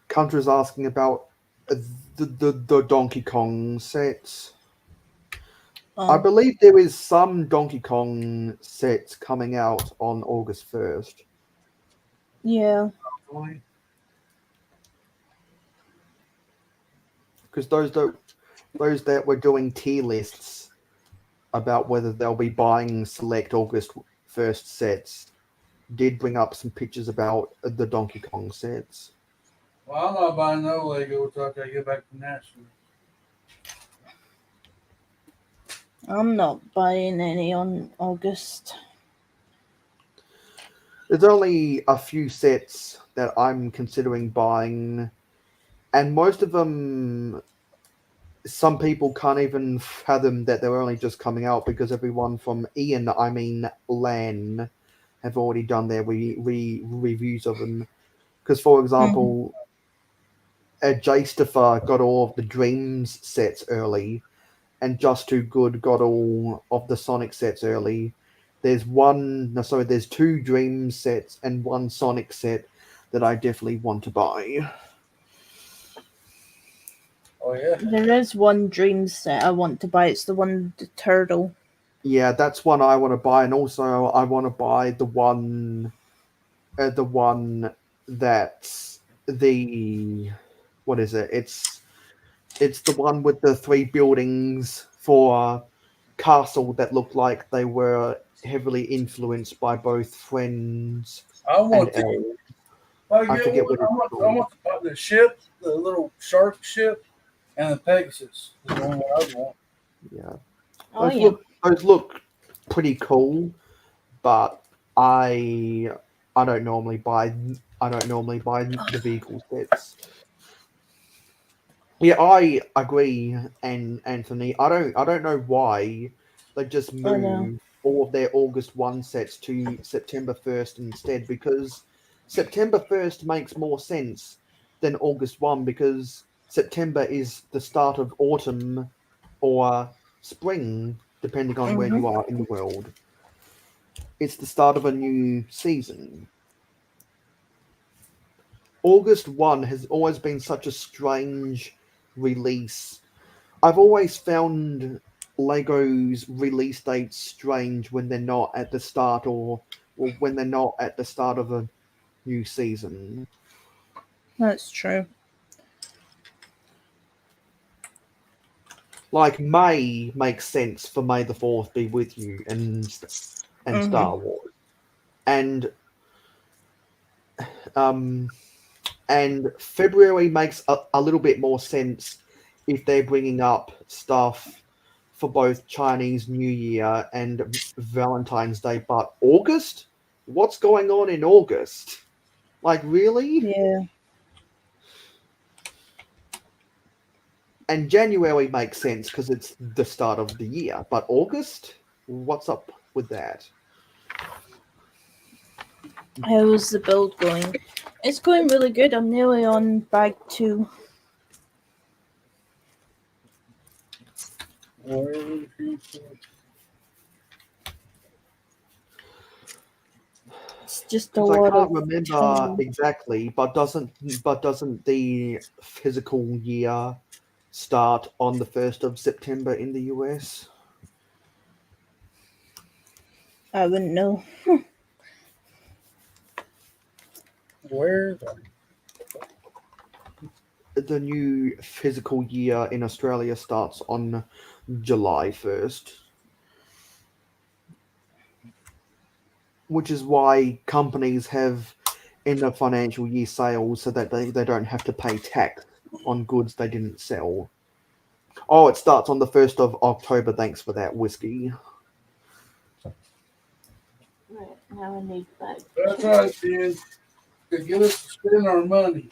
Country's asking about the Donkey Kong sets. I believe there is some Donkey Kong sets coming out on August 1st. Yeah. Because those that were doing tier lists about whether they'll be buying select August 1st sets did bring up some pictures about the Donkey Kong sets. Well, I'm not buying no Lego until I get back from Nashville. I'm not buying any on August. There's only a few sets that I'm considering buying, and most of them, some people can't even fathom that they're only just coming out because everyone from Lan, have already done their reviews of them. Because, for example, J-Staffer got all of the Dreams sets early, and Just Too Good got all of the Sonic sets early. There's two Dreams sets and one Sonic set that I definitely want to buy. Oh yeah. There is one dream set I want to buy. It's the one with the turtle. Yeah, that's one I want to buy, and also I want to buy the one that's the what is it? It's the one with the three buildings for castle that looked like they were heavily influenced by both Friends I and want to. Elves. I I get forget one. what it's I called. want to buy the ship, the little shark ship, and the Pegasus. Is the one that I want. Yeah, Oh yeah. those look pretty cool, but I don't normally buy the vehicle sets. Yeah, I agree, and Anthony, I don't know why they just I know. moved all of their August 1 sets to September 1st instead, because September 1st makes more sense than August 1 because September is the start of autumn or spring, depending on where Mm-hmm. you are in the world. It's the start of a new season. August 1 has always been such a strange release. I've always found Lego's release dates strange when they're not at the start or when they're not at the start of a new season. That's true. Like May makes sense for May the 4th be with you and Mm-hmm. Star Wars. And um and February makes a little bit more sense if they're bringing up stuff for both Chinese New Year and Valentine's Day. But August? What's going on in August? Like, really? Yeah. And January makes sense because it's the start of the year. But August? What's up with that? How's the build going? It's going really good. I'm nearly on bag 2. It's just a Because I lot can't of remember time. exactly, but doesn't the physical year start on the 1st of September in the US? I wouldn't know. Where? The new physical year in Australia starts on July 1st, which is why companies have end of financial year sales so that they don't have to pay tax on goods they didn't sell. Oh, it starts on the 1st of October. Thanks for that, whiskey. Right, now I need bag That's 2. right, man. To get us to spend our money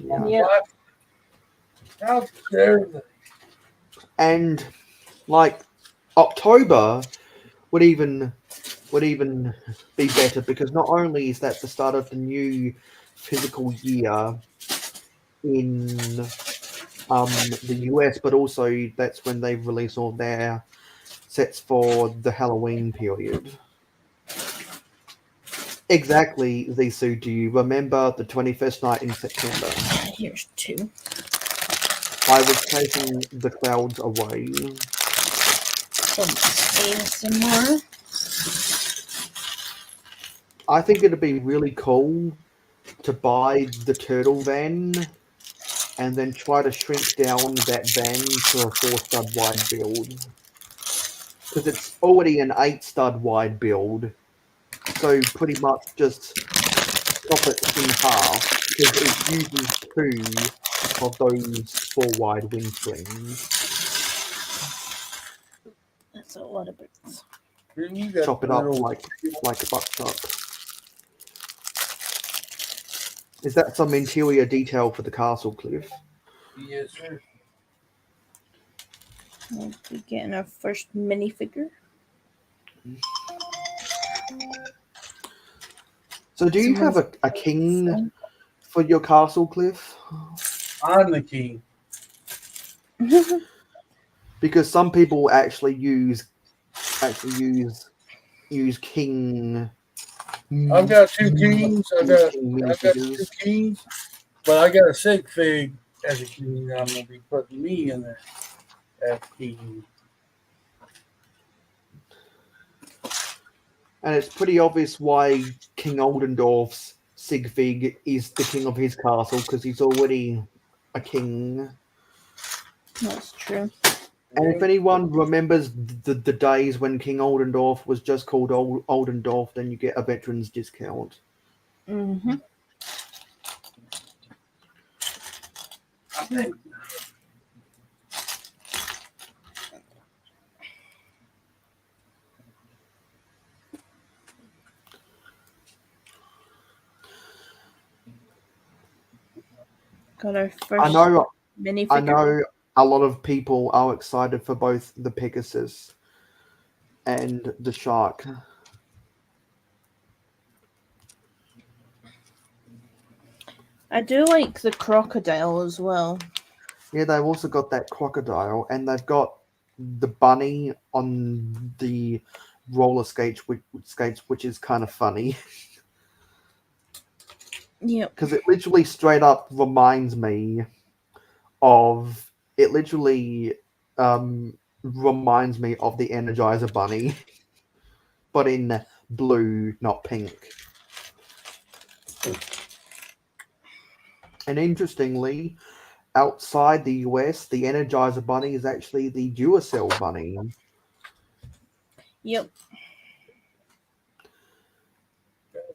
on Yeah. Yep. how's everything. And like October would even be better because not only is that the start of the new physical year in the US, but also that's when they release all their sets for the Halloween period. Exactly, Zisu. Do you remember the 21st night in September? Here's 2. I was chasing the clouds away. Some ASMR. I think it'd be really cool to buy the turtle van and then try to shrink down that van to a 4 stud wide build. Because it's already an 8 stud wide build. So pretty much just chop it in half because it uses 2 of those 4 wide wing springs. That's a lot of bricks. You got Chop it that up old. like buckchuck. Is that some interior detail for the castle, Cliff? Yes, sir. We'll be getting our first minifigure. So do you have Someone's a king for your castle, Cliff? I'm the king. Because some people actually use king I've got 2 kings. use king I've got 2 minifigures. kings, but I got a sig fig as a king. I'm gonna be putting me in there as king. And it's pretty obvious why King Oldendorf's Sigfig is the king of his castle because he's already a king. That's true. And if anyone remembers the days when King Oldendorf was just called Oldendorf, then you get a veteran's discount. Mm-hmm. Got our I first know minifigure. I know a lot of people are excited for both the Pegasus and the shark. I do like the crocodile as well. Yeah, they've also got that crocodile, and they've got the bunny on the roller skates, which is kind of funny Yep. because it literally straight up reminds me of it. Literally reminds me of the Energizer Bunny, but in blue, not pink. And interestingly, outside the US, the Energizer Bunny is actually the Duracell Bunny. Yep.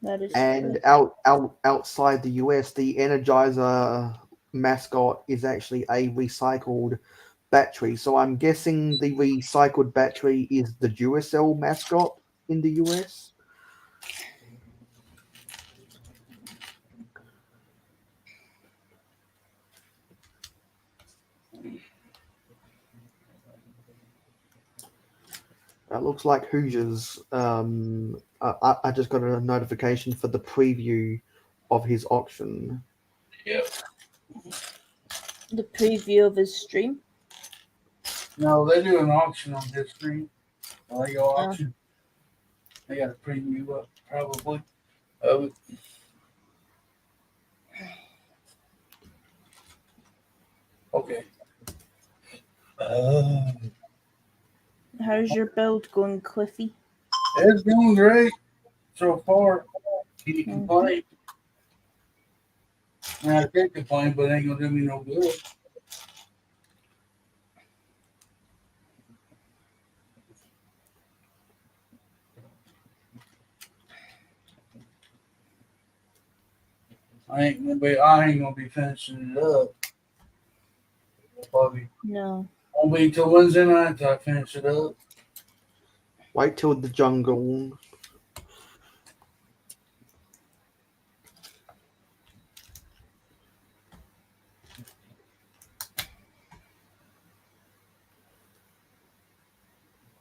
That is And true. outside the US, the Energizer mascot is actually a recycled battery. So I'm guessing the recycled battery is the Duracell mascot in the US. It looks like Hoosiers. I just got a notification for the preview of his auction. Yep. The preview of his stream. No, they do an auction on this stream. They go Oh. auction. They got a preview up probably of it. Okay. How's your build going, Cliffy? It's going great so far. Can't complain. I can't complain, but it ain't gonna do me no good. I ain't gonna be finishing it up. Probably No. won't be till Wednesday night till I finish it up. Wait till the jungle.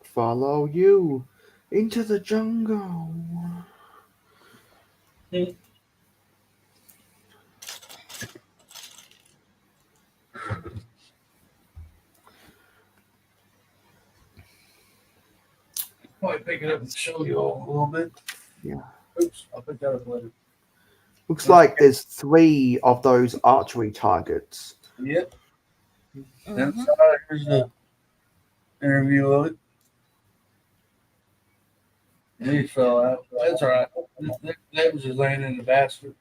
Follow you into the jungle. Might pick it up and show you all a little bit. Yeah. Oops, I'll pick that up later. Looks like there's 3 of those archery targets. Yep. Mhm. Inside, here's the interview of it. He fell out. That's all right. That was just laying in the basket.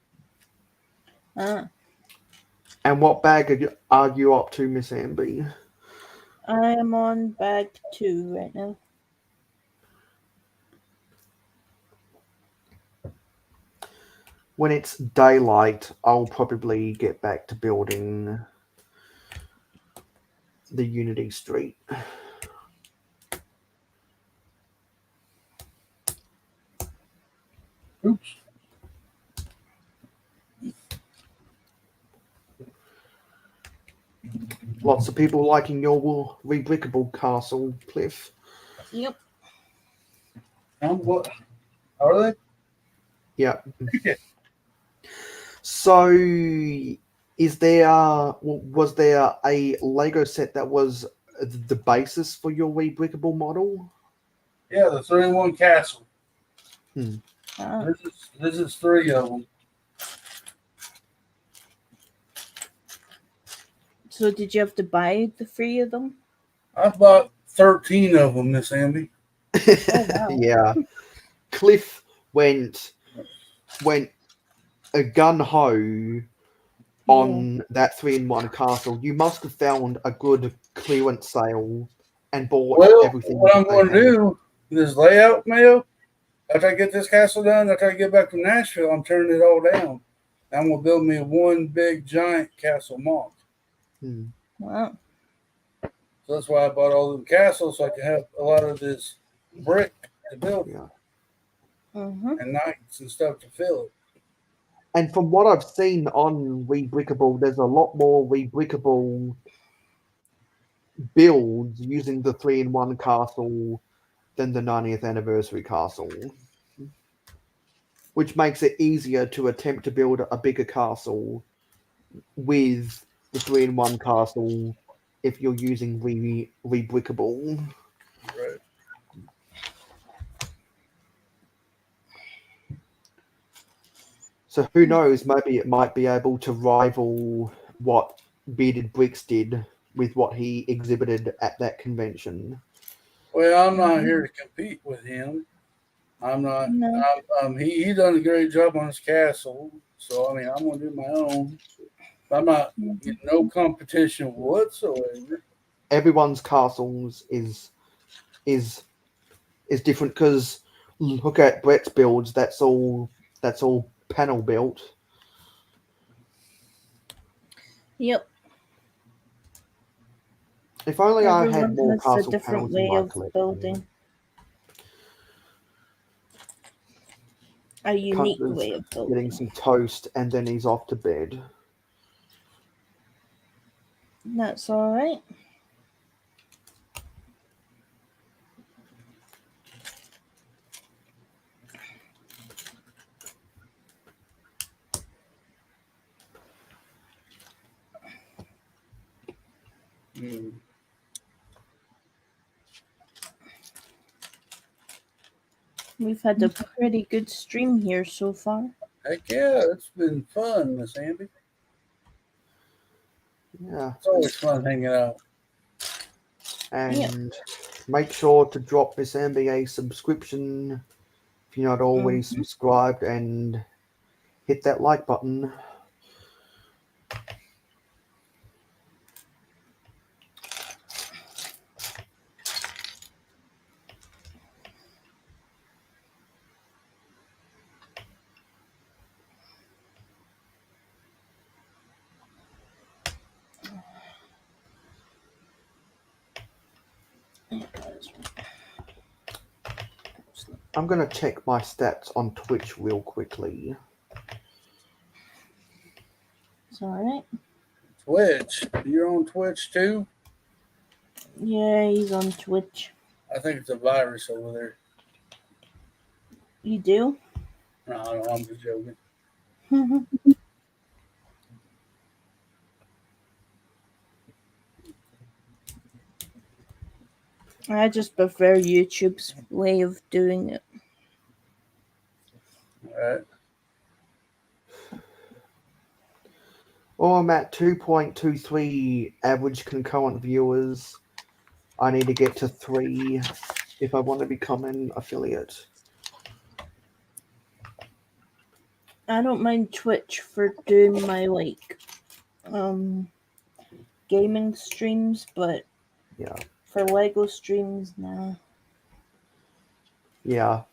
Ah. And what bag are you up to, Miss Amby? I am on bag 2 right now. When it's daylight, I'll probably get back to building the Unity Street. Oops. Lots of people liking your rebrickable castle, Cliff. Yep. What? Are they? Yeah. So, was there a Lego set that was the basis for your rebrickable model? Yeah, the 3-in-1 castle. Ah. This is 3 of them. So did you have to buy the 3 of them? I bought 13 of them, Miss Amby. Oh, wow. Yeah. Cliff went a gun ho on that 3-in-1 castle. You must have found a good clearance sale and bought everything. What I'm going to do, this layout mail, after I get this castle done, after I get back from Nashville, I'm turning it all down. I'm going to build me one big giant castle mock. Wow. So that's why I bought all the castles, so I can have a lot of this brick to build. Yeah. And knights and stuff to fill it. And from what I've seen on Rebrickable, there's a lot more Rebrickable builds using the 3-in-1 castle than the 90th anniversary castle, which makes it easier to attempt to build a bigger castle with the 3-in-1 castle if you're using Rebrickable. Right. So who knows, maybe it might be able to rival what Bearded Bricks did with what he exhibited at that convention. Well, I'm not here to compete with him. I'm not. No. He done a great job on his castle. So, I mean, I'm going to do my own. I'm not getting no competition whatsoever. Everyone's castles is different because look at Brett's builds. That's all panel built. Yep. If only I had Everyone more has a castle different panels in way my of collection. building. A unique Hunter's way of building. getting some toast and then he's off to bed. That's all right. Mm. We've had a pretty good stream here so far. Heck yeah, it's been fun, Miss Andy. Yeah. It's always fun hanging out. And make sure to drop Miss Amby a subscription if you're not already subscribed, and hit that like button. I'm going to check my stats on Twitch real quickly. It's alright. Twitch. You're on Twitch too? Yeah, he's on Twitch. I think it's a virus over there. You do? No, I'm just joking. I just prefer YouTube's way of doing it. All right. Oh, I'm at 2.23 average concurrent viewers. I need to get to 3 if I want to become an affiliate. I don't mind Twitch for doing my gaming streams, but Yeah. for Lego streams, nah. Yeah.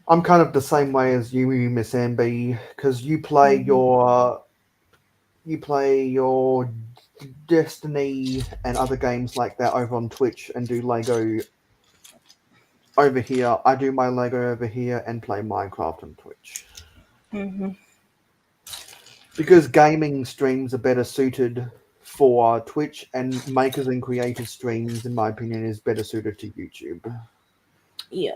I'm kind of the same way as you, Miss Amby, because you play your Destiny and other games like that over on Twitch and do Lego over here. I do my Lego over here and play Minecraft on Twitch. Because gaming streams are better suited for Twitch, and makers and creators streams, in my opinion, is better suited to YouTube. Yeah.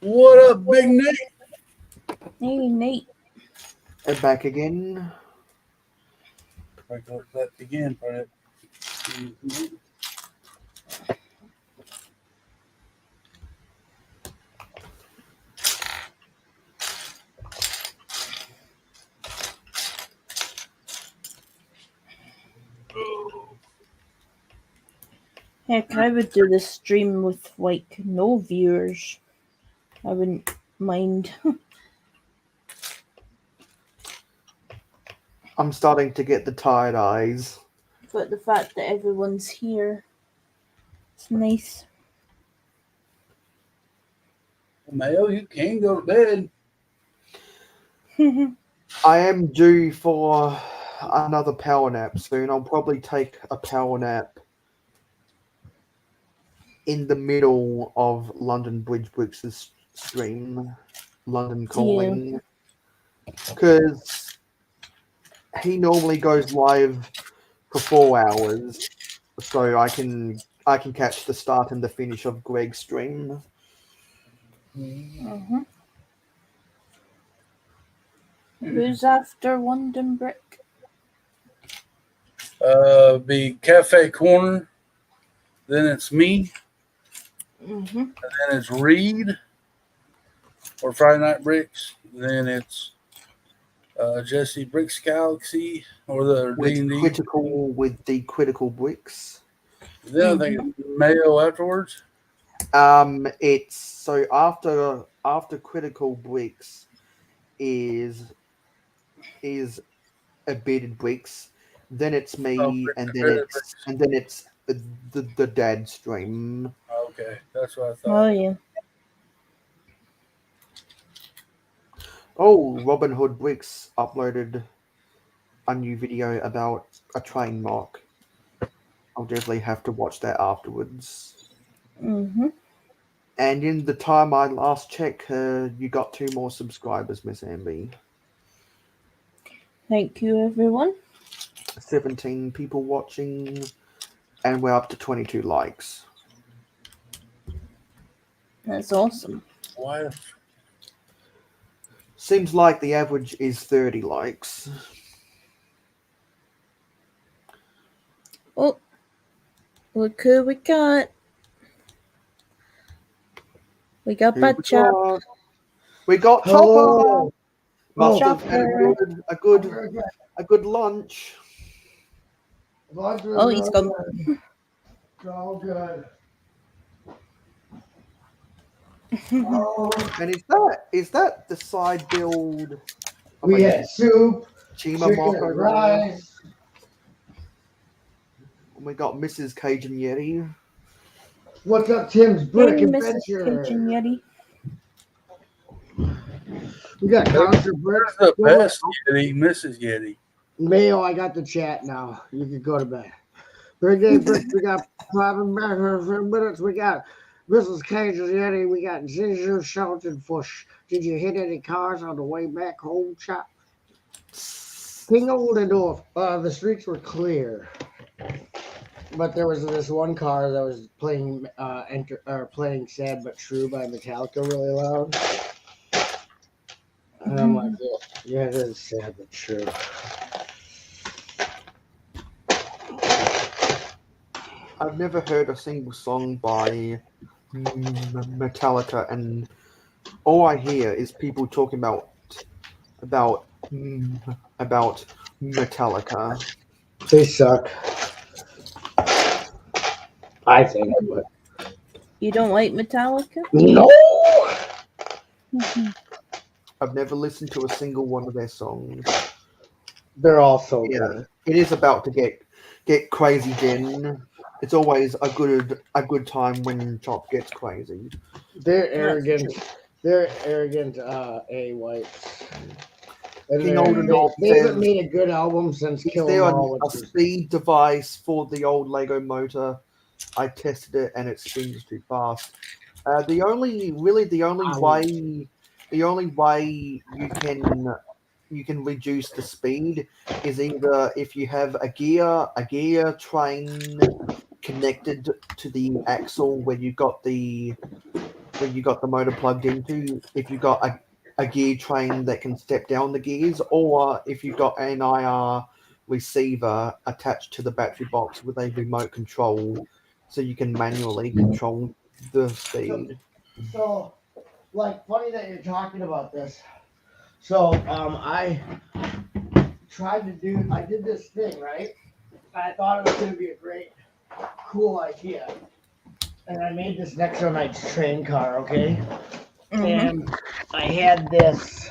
What up, Big Nate? Hey, Nate. And back again. I go that again, right? Heck, I would do this stream with no viewers. I wouldn't mind. I'm starting to get the tired eyes. But the fact that everyone's here, it's nice. Mayo, you can go to bed. I am due for another power nap soon. I'll probably take a power nap in the middle of London Bridge Bricks' stream, London Calling, because he normally goes live for 4 hours, so I can catch the start and the finish of Greg's stream. Who's after London Brick? Be Cafe Corner. Then it's me. And then it's Reed or Friday Night Bricks. Then it's Jesse Bricks Galaxy or the D&D. With the critical bricks. Then I think it's Mayo afterwards. It's so after critical bricks is a bearded bricks. Then it's me, and then it's the dad stream. Okay, that's what I thought. Oh yeah. Oh, Robin Hood Bricks uploaded a new video about a train mock. I'll definitely have to watch that afterwards. Mm-hmm. And in the time I last checked, you got 2 more subscribers, Miss Amby. Thank you, everyone. 17 people watching, and we're up to 22 likes. That's awesome. Why? Seems like the average is 30 likes. Oh, look who we got. We got Who we Butt Chop. got? We got Chopper. Hello. Must Oh. have had Chopper. a good lunch. Oh, he's gone. All good. And is that the side build? Oh We my had soup, Chima chicken mock and over there. rice. And we got Mrs. Cajun Yeti. What's up, Tim's Brick Hey, Mrs. Adventure? Cajun Yeti. We got Contra Where's Brick. the best Yeti, Mrs. Yeti? Mayo, I got the chat now. You can go to bed. Birthday Brick, we got Private back here for minutes. We got Mrs. Cajun Yeti. We got Ginger Shelton Fush. Did you hit any cars on the way back home, chap? King Oldendorf. The streets were clear. But there was this one car that was playing playing Sad But True by Metallica really loud. And I'm like, yeah, it is sad but true. I've never heard a single song by Metallica, and all I hear is people talking about Metallica. They suck. I think, but You don't like Metallica? no. I've never listened to a single one of their songs. They're all so Yeah, good. it is about to get crazy, Jen. It's always a good time when Chop gets crazy. They're arrogant. They're arrogant A-whites. And King Oldendorf they haven't says, made a good album since "Is Kill 'Em there All. a speed device for the old Lego motor? I tested it and it spins too fast." The only way you can reduce the speed is either if you have a gear train connected to the axle where you got the motor plugged into. If you got a gear train that can step down the gears, or if you've got an IR receiver attached to the battery box with a remote control, so you can manually control the speed. So, like, funny that you're talking about this. So, I did this thing, right? I thought it was going to be a great, cool idea. And I made this Nexo train car, okay? And I had this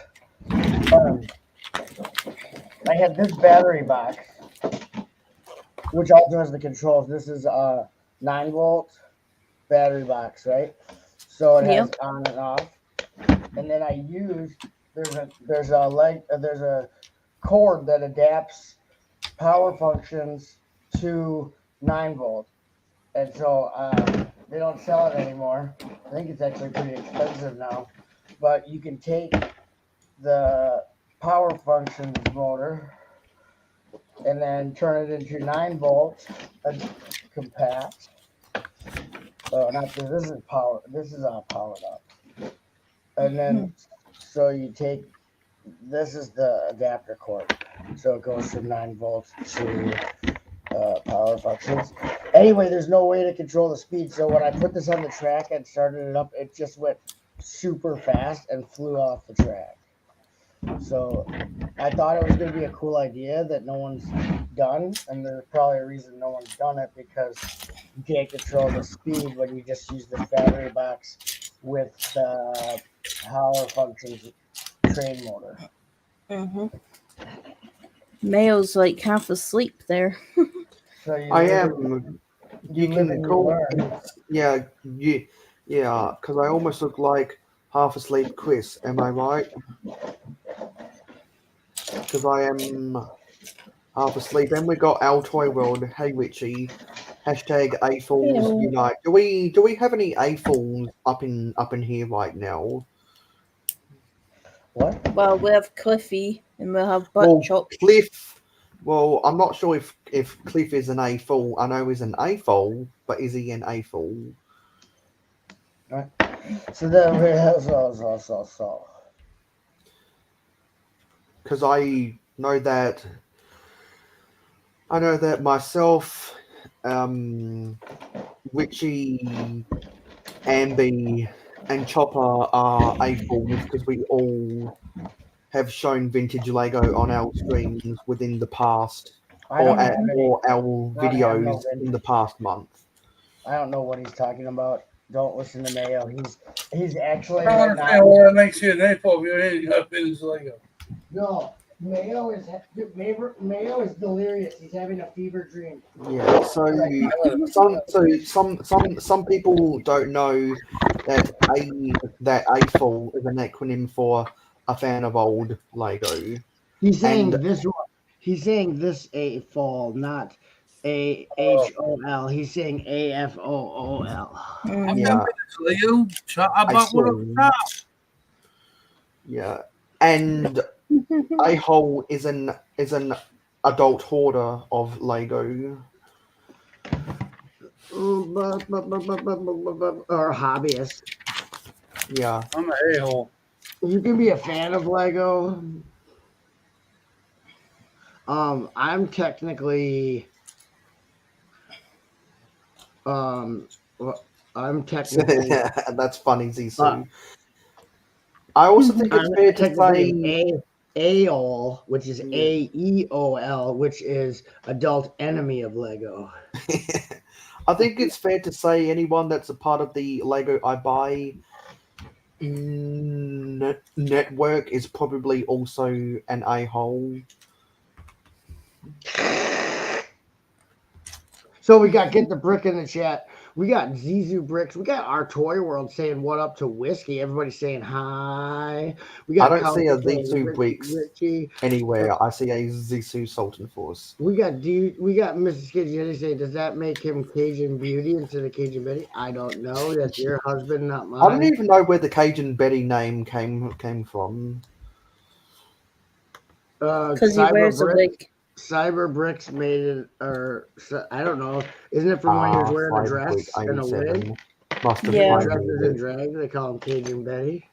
battery box, which also has the controls. This is a 9-volt battery box, right? So it has on and off. And then I used there's a cord that adapts power functions to 9-volt, and so they don't sell it anymore. I think it's actually pretty expensive now, but you can take the power functions motor and then turn it into 9-volt compact. Not this. This is power. This is powered up. And then, so you take, this is the adapter cord. So it goes from 9 volts to power functions. Anyway, there's no way to control the speed. So when I put this on the track and started it up, it just went super fast and flew off the track. So I thought it was going to be a cool idea that no one's done. And there's probably a reason no one's done it, because you can't control the speed when you just use this battery box with the power functions train motor. Mayo's like half asleep there. So I am. You can call. Yeah, because I almost look like half asleep Chris. Am I right? Because I am half asleep. And we got Our Toy World. Hey Richie. Hashtag AFOLs Hello. unite. Do we have any AFOLs up in here right now? What? Well, we have Cliffy and we'll have Well, Butchop. Cliff. Well, I'm not sure if Cliff is an AFOL. I know he's an AFOL, but is he an AFOL? So then we have so. Because I know that myself, Richie, Amby, and Chopper are AFOLs because we all have shown vintage Lego on our streams within the past, I don't have any. or our I don't have no videos in vintage. the past month. I don't know what he's talking about. Don't listen to Mayo. He's actually I don't right understand now. why that makes you an AFO if you're hitting up in his Lego. No, Mayo is delirious. He's having a fever dream. Yeah. So some people don't know that AFOL is an acronym for a fan of old Lego. He's saying And- this one. He's saying this A fall, not AHOL. He's saying AFOOL. Mhm. Yeah. Leo, shut up about what saw- Yeah. And A-hole is an adult hoarder of Lego. Or hobbyist. Yeah. I'm an a-hole. You can be a fan of Lego. I'm technically I'm technically That's funny, Zisu. I also think it's fair to say AOL, which is AEOL, which is adult enemy of Lego. I think it's fair to say anyone that's a part of the Lego I Buy network is probably also an a-hole. So we got Get the Brick in the chat. We got Zizu Bricks. We got Our Toy World saying what up to Whiskey. Everybody's saying hi. We got I don't see a Zisu Bricks Richie. anywhere. I see a Zisu Sultan Force. We got Mrs. Kiddy saying, does that make him Cajun Beauty instead of Cajun Betty? I don't know. That's your husband, not mine. I don't even know where the Cajun Betty name came from. Because he wears a wig. Cyber Bricks made it, or I don't know. Isn't it from when he was wearing a dress and a wig? Must have Yeah. Dresses in drag. They call him Cajun Betty.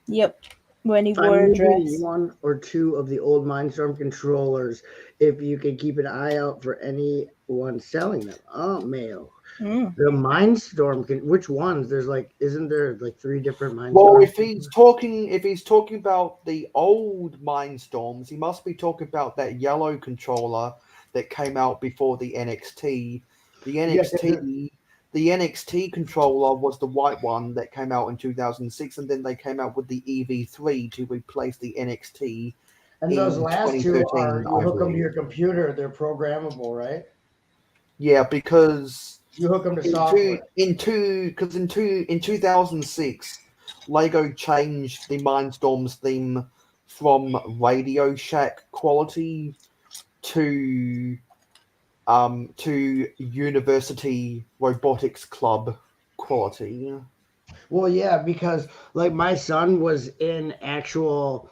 Yep. When he I'm wore a using dress. 1 or 2 of the old Mindstorm controllers. If you can keep an eye out for anyone selling them. Oh, Mayo. Mm. The Mindstorm which ones? There's isn't there 3 different Mindstorms? Well, if he's talking about the old Mindstorms, he must be talking about that yellow controller that came out before the NXT. The NXT controller was the white one that came out in 2006, and then they came out with the EV3 to replace the NXT. And those last 2 are, you hook them to believe. your computer. They're programmable, right? Yeah, because you hook them to software. In 2006, Lego changed the Mindstorms theme from Radio Shack quality to University Robotics Club quality. Well, yeah, because my son was in actual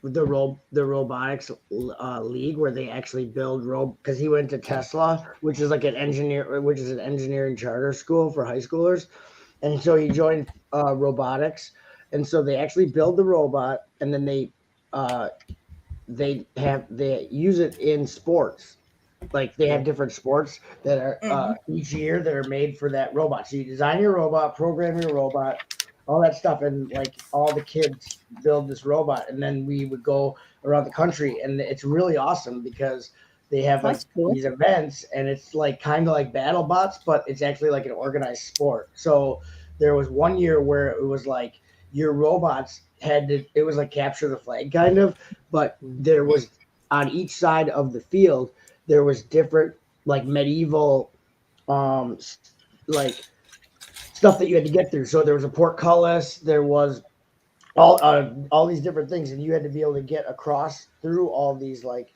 the robotics league where they actually build because he went to Tesla, which is an engineering charter school for high schoolers, and so he joined robotics, and so they actually build the robot, and then they use it in sports. They have different sports that are each year that are made for that robot. So you design your robot, program your robot, all that stuff, and all the kids build this robot, and then we would go around the country, and it's really awesome because they have these events, and it's kind of like battle bots, but it's actually an organized sport. So there was one year where it was your robots it was capture the flag kind of, but there was on each side of the field there was different medieval stuff that you had to get through. So there was a portcullis, there was all these different things, and you had to be able to get across through all these like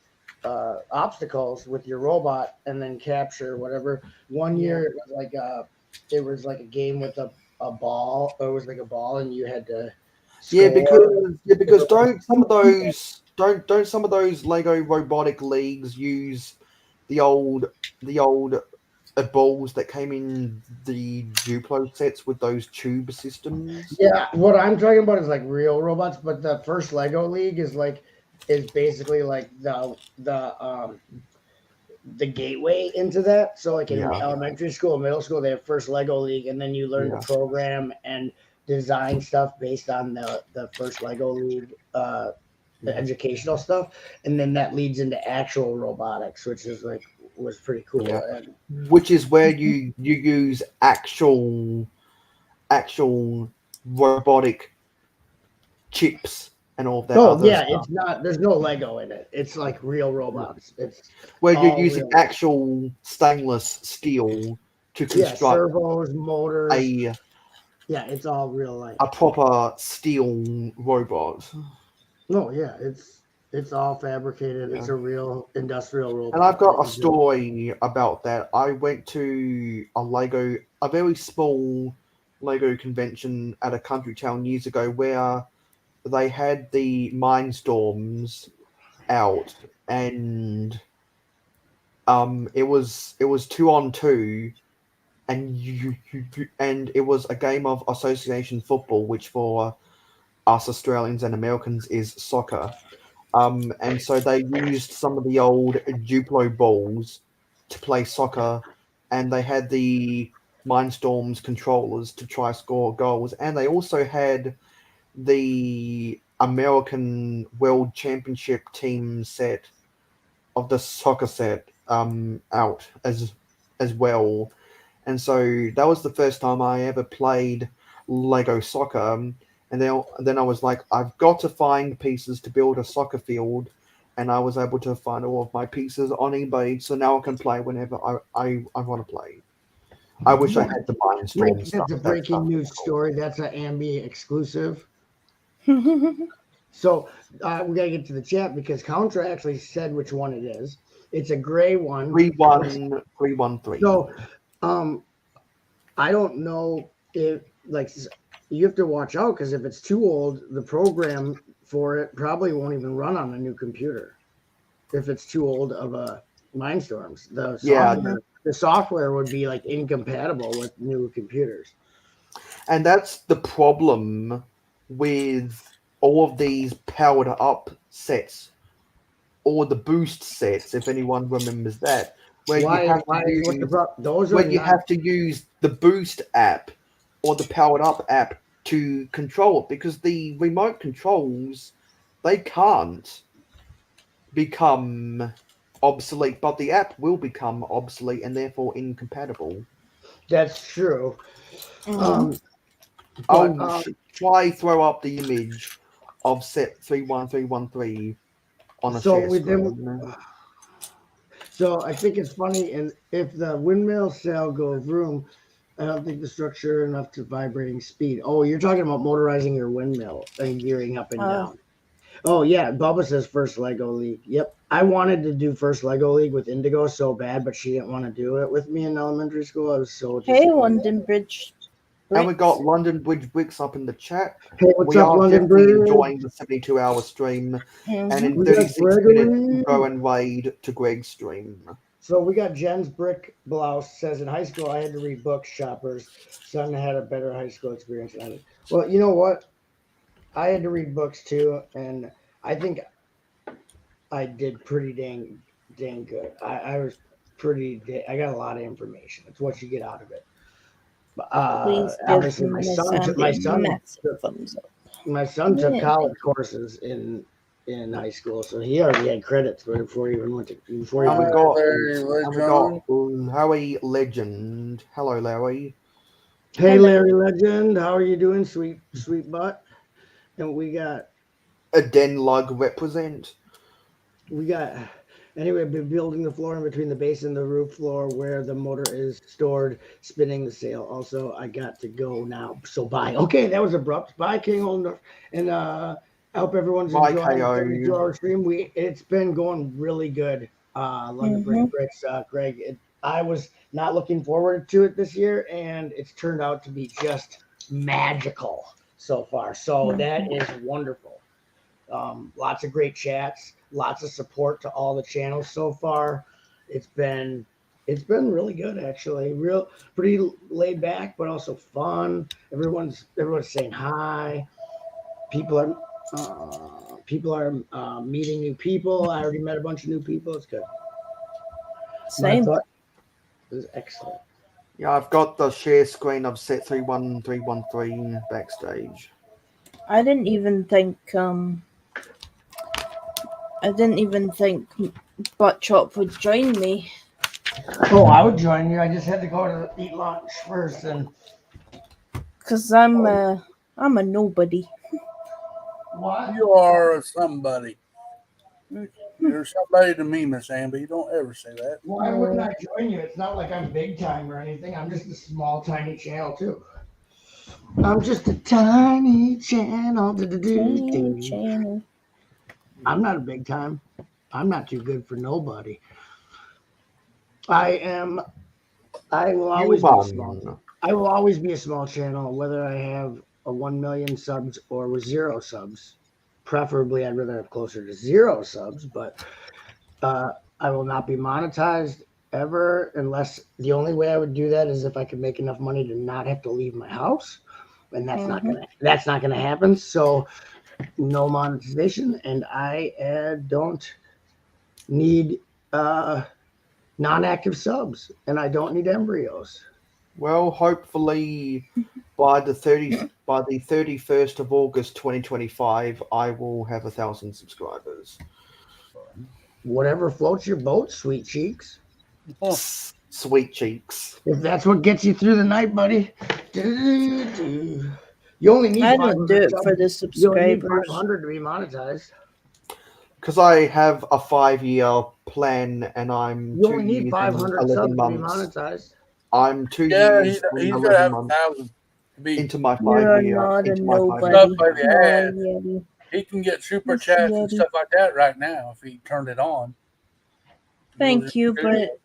obstacles with your robot and then capture whatever. One year it was like a game with a ball. It was like a ball, and you had to Yeah, score. because don't some of those Lego robotic leagues use the old balls that came in the Duplo sets with those tube systems? Yeah, what I'm talking about is like real robots, but the first Lego League is basically like the gateway into that. So like in Yeah, elementary school, middle school, they have first Lego League, and then you learn to yeah, program and design stuff based on the first Lego League yeah. educational stuff, and then that leads into actual robotics, which is like was pretty cool. Yeah. And Which is where you use actual robotic chips and all that oh other yeah, stuff. it's not. There's no Lego in it. It's like real robots. It's Where you're all using real. actual stainless steel to Yeah, construct servos, motors. a Yeah, it's all real life. a proper steel robot. No, yeah, it's all fabricated. It's Yeah. a real industrial And I've robot got that a you build. story about that. I went to a very small Lego convention at a country town years ago where they had the Mindstorms out, and it was 2-on-2, and and it was a game of association football, which for us Australians and Americans is soccer. And so they used some of the old Duplo balls to play soccer, and they had the Mindstorms controllers to try score goals, and they also had the American World Championship team set of the soccer set out as well. And so that was the first time I ever played Lego soccer. And then I was like, I've got to find pieces to build a soccer field, and I was able to find all of my pieces on eBay. So now I can play whenever I want to play. I wish I had the Mike, Mindstorm stuff. that's a That stuff breaking was news cool. story. That's an Ambi exclusive. So we gotta get to the chat because Counter actually said which one it is. It's a gray one. 31313. So I don't know if like you have to watch out because if it's too old, the program for it probably won't even run on a new computer. If it's too old of a Mindstorms, Yeah, the software would be like incompatible with new computers. and that's the problem with all of these powered up sets or the boost sets, if anyone remembers that, where you Why? have to Why? What the use problem? Those are where you not. have to use the boost app or the powered up app to control it, because the remote controls, they can't become obsolete, but the app will become obsolete and therefore incompatible. That's true. Mhm. But I'll try throw up the image of set 31313 on a so share with them, screen. so I think it's funny, and if the windmill sail go vroom, I don't think the structure enough to vibrating speed. Oh, you're talking about motorizing your windmill and gearing up and Oh. down. Oh yeah, Bubba says first Lego League. Yep, I wanted to do first Lego League with Indigo so bad, but she didn't want to do it with me in elementary school. I was so Hey, disappointed. London Bridge. And we Bricks. got London Bridge Bricks up in the chat. Hey, what's We up, are London definitely Bridge? enjoying the 72-hour stream. And Mhm. in We got 36 minutes, we'll Gregory. go and raid to Greg's stream. So we got Jen's brick blouse says in high school I had to read books. Shoppers son had a better high school experience than I did. Well, you know what? I had to read books too, and I think I did pretty dang good. I was I got a lot of information. It's what you get out of it. Please give Obviously, Miss Sandy a massive thumbs up. my son took Yeah, college thank you. courses in high school, so he already had credits before he even went to before he And we even got Larry Larry Legend. Hello, Larry. Hey, Hello. Larry Legend, how are you doing, sweet butt? And we got A Den Lug represent. we got Anyway, I've been building the floor in between the base and the roof floor where the motor is stored, spinning the sail. Also, I got to go now. So bye. Okay, that was abrupt. Bye, King Oldendorf. And I hope everyone's Bye, enjoying KO. the 72-hour stream. It's been going really good. London Bricks, Greg. I was not looking forward to it this year, and it's turned out to be just magical so far. So that is wonderful. Lots of great chats, lots of support to all the channels so far. It's been really good actually. Pretty laid back, but also fun. Everyone's saying hi. People are meeting new people. I already met a bunch of new people. It's good. My Same. thought is excellent. Yeah, I've got the share screen of set 31313 backstage. I didn't even think Butt Chop would join me. Oh, I would join you. I just had to go to eat lunch first, and Cause I'm a nobody. what? You are somebody. You're somebody to me, Miss Amber. You don't ever say that. Why wouldn't I join you? It's not like I'm big time or anything. I'm just a small, tiny channel too. I'm just a tiny channel. Tiny channel. I'm not a big time. I'm not too good for nobody. I will always be a small. I will always be a small channel, whether I have a 1 million subs or with 0 subs. Preferably, I'd rather have closer to 0 subs, but I will not be monetized ever unless the only way I would do that is if I could make enough money to not have to leave my house, and that's not gonna happen. So no monetization, and I don't need non-active subs, and I don't need embryos. Well, hopefully by the 31st of August 2025, I will have 1,000 subscribers. Whatever floats your boat, sweet cheeks. Oh. Sweet cheeks. If that's what gets you through the night, buddy. You only need. I don't do it for the You only need subscribers. 500 to be monetized. Because I have a 5-year plan, and I'm You 2 only need years 500 and subs 11 to be months. monetized. I'm 2 Yeah, years he's and gonna 11 have months 1,000 to be into my You're 5-year. not a Into my 5-year. nobody. stuff by the No, ad. Yeti. He can get super Yes, chats Yeti. and stuff like that right now if he turned it on. Thank you, but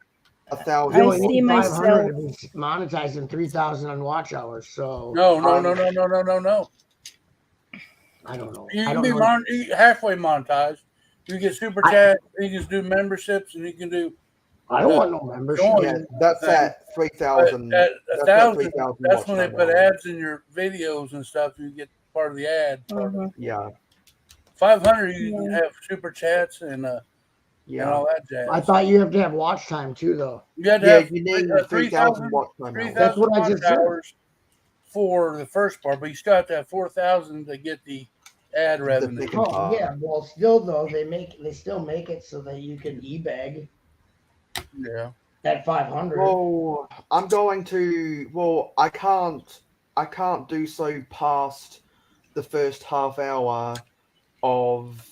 1,000. You I only see need 500 myself. to be monetized and 3,000 on watch hours. So No. I don't know. You I can don't be know. halfway monetized. You get super chat. You can do memberships, and you can do. I don't want no membership. Yeah, that's at 3,000. At That's 1,000, at 3,000 that's watch when they time put hours. ads in your videos and stuff. You get part of the ad. Yeah. 500, you can have super chats and all that jazz. I thought you have to have watch time too, though. You had to have you need 3,000 watch time hours. That's what I watch just said. hours for the first part, but you still have to have 4,000 to get the ad revenue. Oh yeah, well, still though they still make it so that you can e-bag. Yeah. At 500. Well, I'm going to. Well, I can't do so past the first half hour of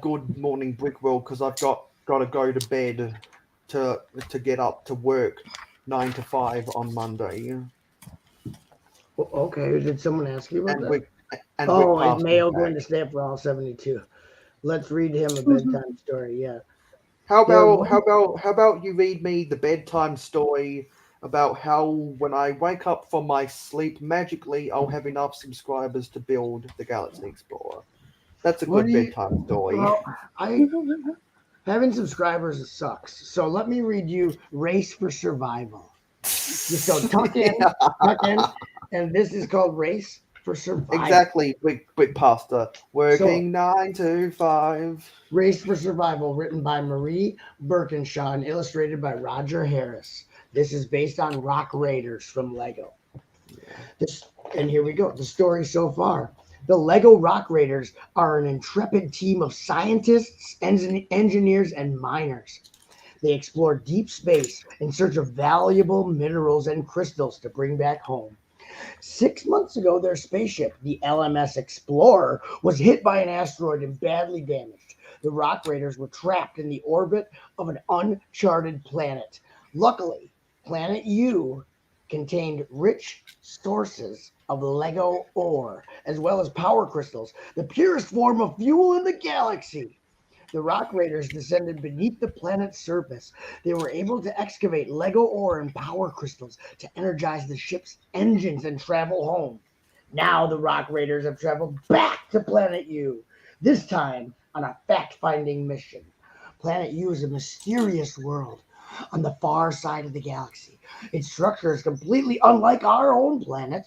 Good Morning Brickwell because I've got to go to bed to get up to work 9 to 5 on Monday. Okay, did someone ask you about that? Is Mayo going to stay up for all 72? Let's read him a bedtime story. Yeah. How about you read me the bedtime story about how when I wake up from my sleep magically I'll have enough subscribers to build the Galaxy Explorer. That's a good bedtime story. Well, having subscribers sucks. So let me read you Race for Survival. So tuck in, and this is called Race for Survival. Exactly, quick pasta. Working 9 to 5. Race for Survival, written by Marie Birkinshaw and illustrated by Roger Harris. This is based on Rock Raiders from Lego. And here we go. The story so far. The Lego Rock Raiders are an intrepid team of scientists, engineers, and miners. They explore deep space in search of valuable minerals and crystals to bring back home. 6 months ago, their spaceship, the LMS Explorer, was hit by an asteroid and badly damaged. The Rock Raiders were trapped in the orbit of an uncharted planet. Luckily, Planet U contained rich sources of Lego ore, as well as power crystals, the purest form of fuel in the galaxy. The Rock Raiders descended beneath the planet's surface. They were able to excavate Lego ore and power crystals to energize the ship's engines and travel home. Now the Rock Raiders have traveled back to Planet U, this time on a fact-finding mission. Planet U is a mysterious world on the far side of the galaxy. Its structure is completely unlike our own planet.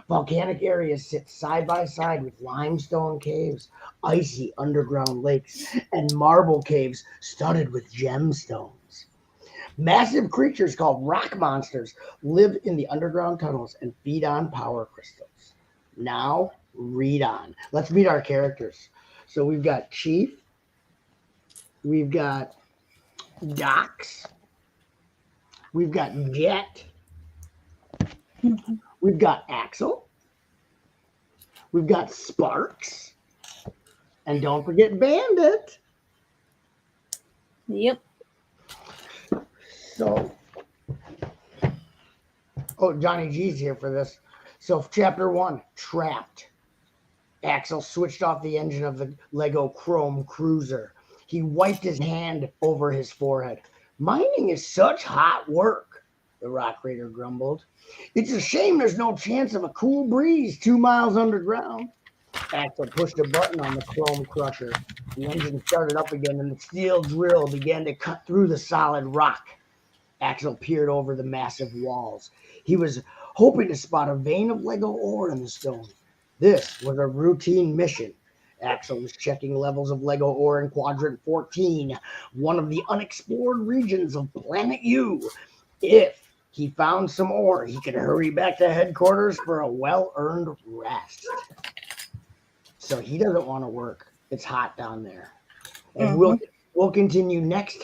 Volcanic areas sit side by side with limestone caves, icy underground lakes, and marble caves studded with gemstones. Massive creatures called rock monsters live in the underground tunnels and feed on power crystals. Now, read on. Let's meet our characters. So we've got Chief, we've got Dox, we've got Jet, we've got Axel, we've got Sparks, and don't forget Bandit. Yep. So, Johnny G's here for this. So, chapter 1, Trapped. Axel switched off the engine of the Lego Chrome Cruiser. He wiped his hand over his forehead. Mining is such hot work, the Rock Raider grumbled. It's a shame there's no chance of a cool breeze 2 miles underground. Axel pushed a button on the chrome crusher. The engine started up again and the steel drill began to cut through the solid rock. Axel peered over the massive walls. He was hoping to spot a vein of Lego ore in the stone. This was a routine mission. Axel was checking levels of Lego ore in Quadrant 14, one of the unexplored regions of Planet U. If he found some ore, he could hurry back to headquarters for a well-earned rest. So he doesn't want to work. It's hot down there. And we'll continue next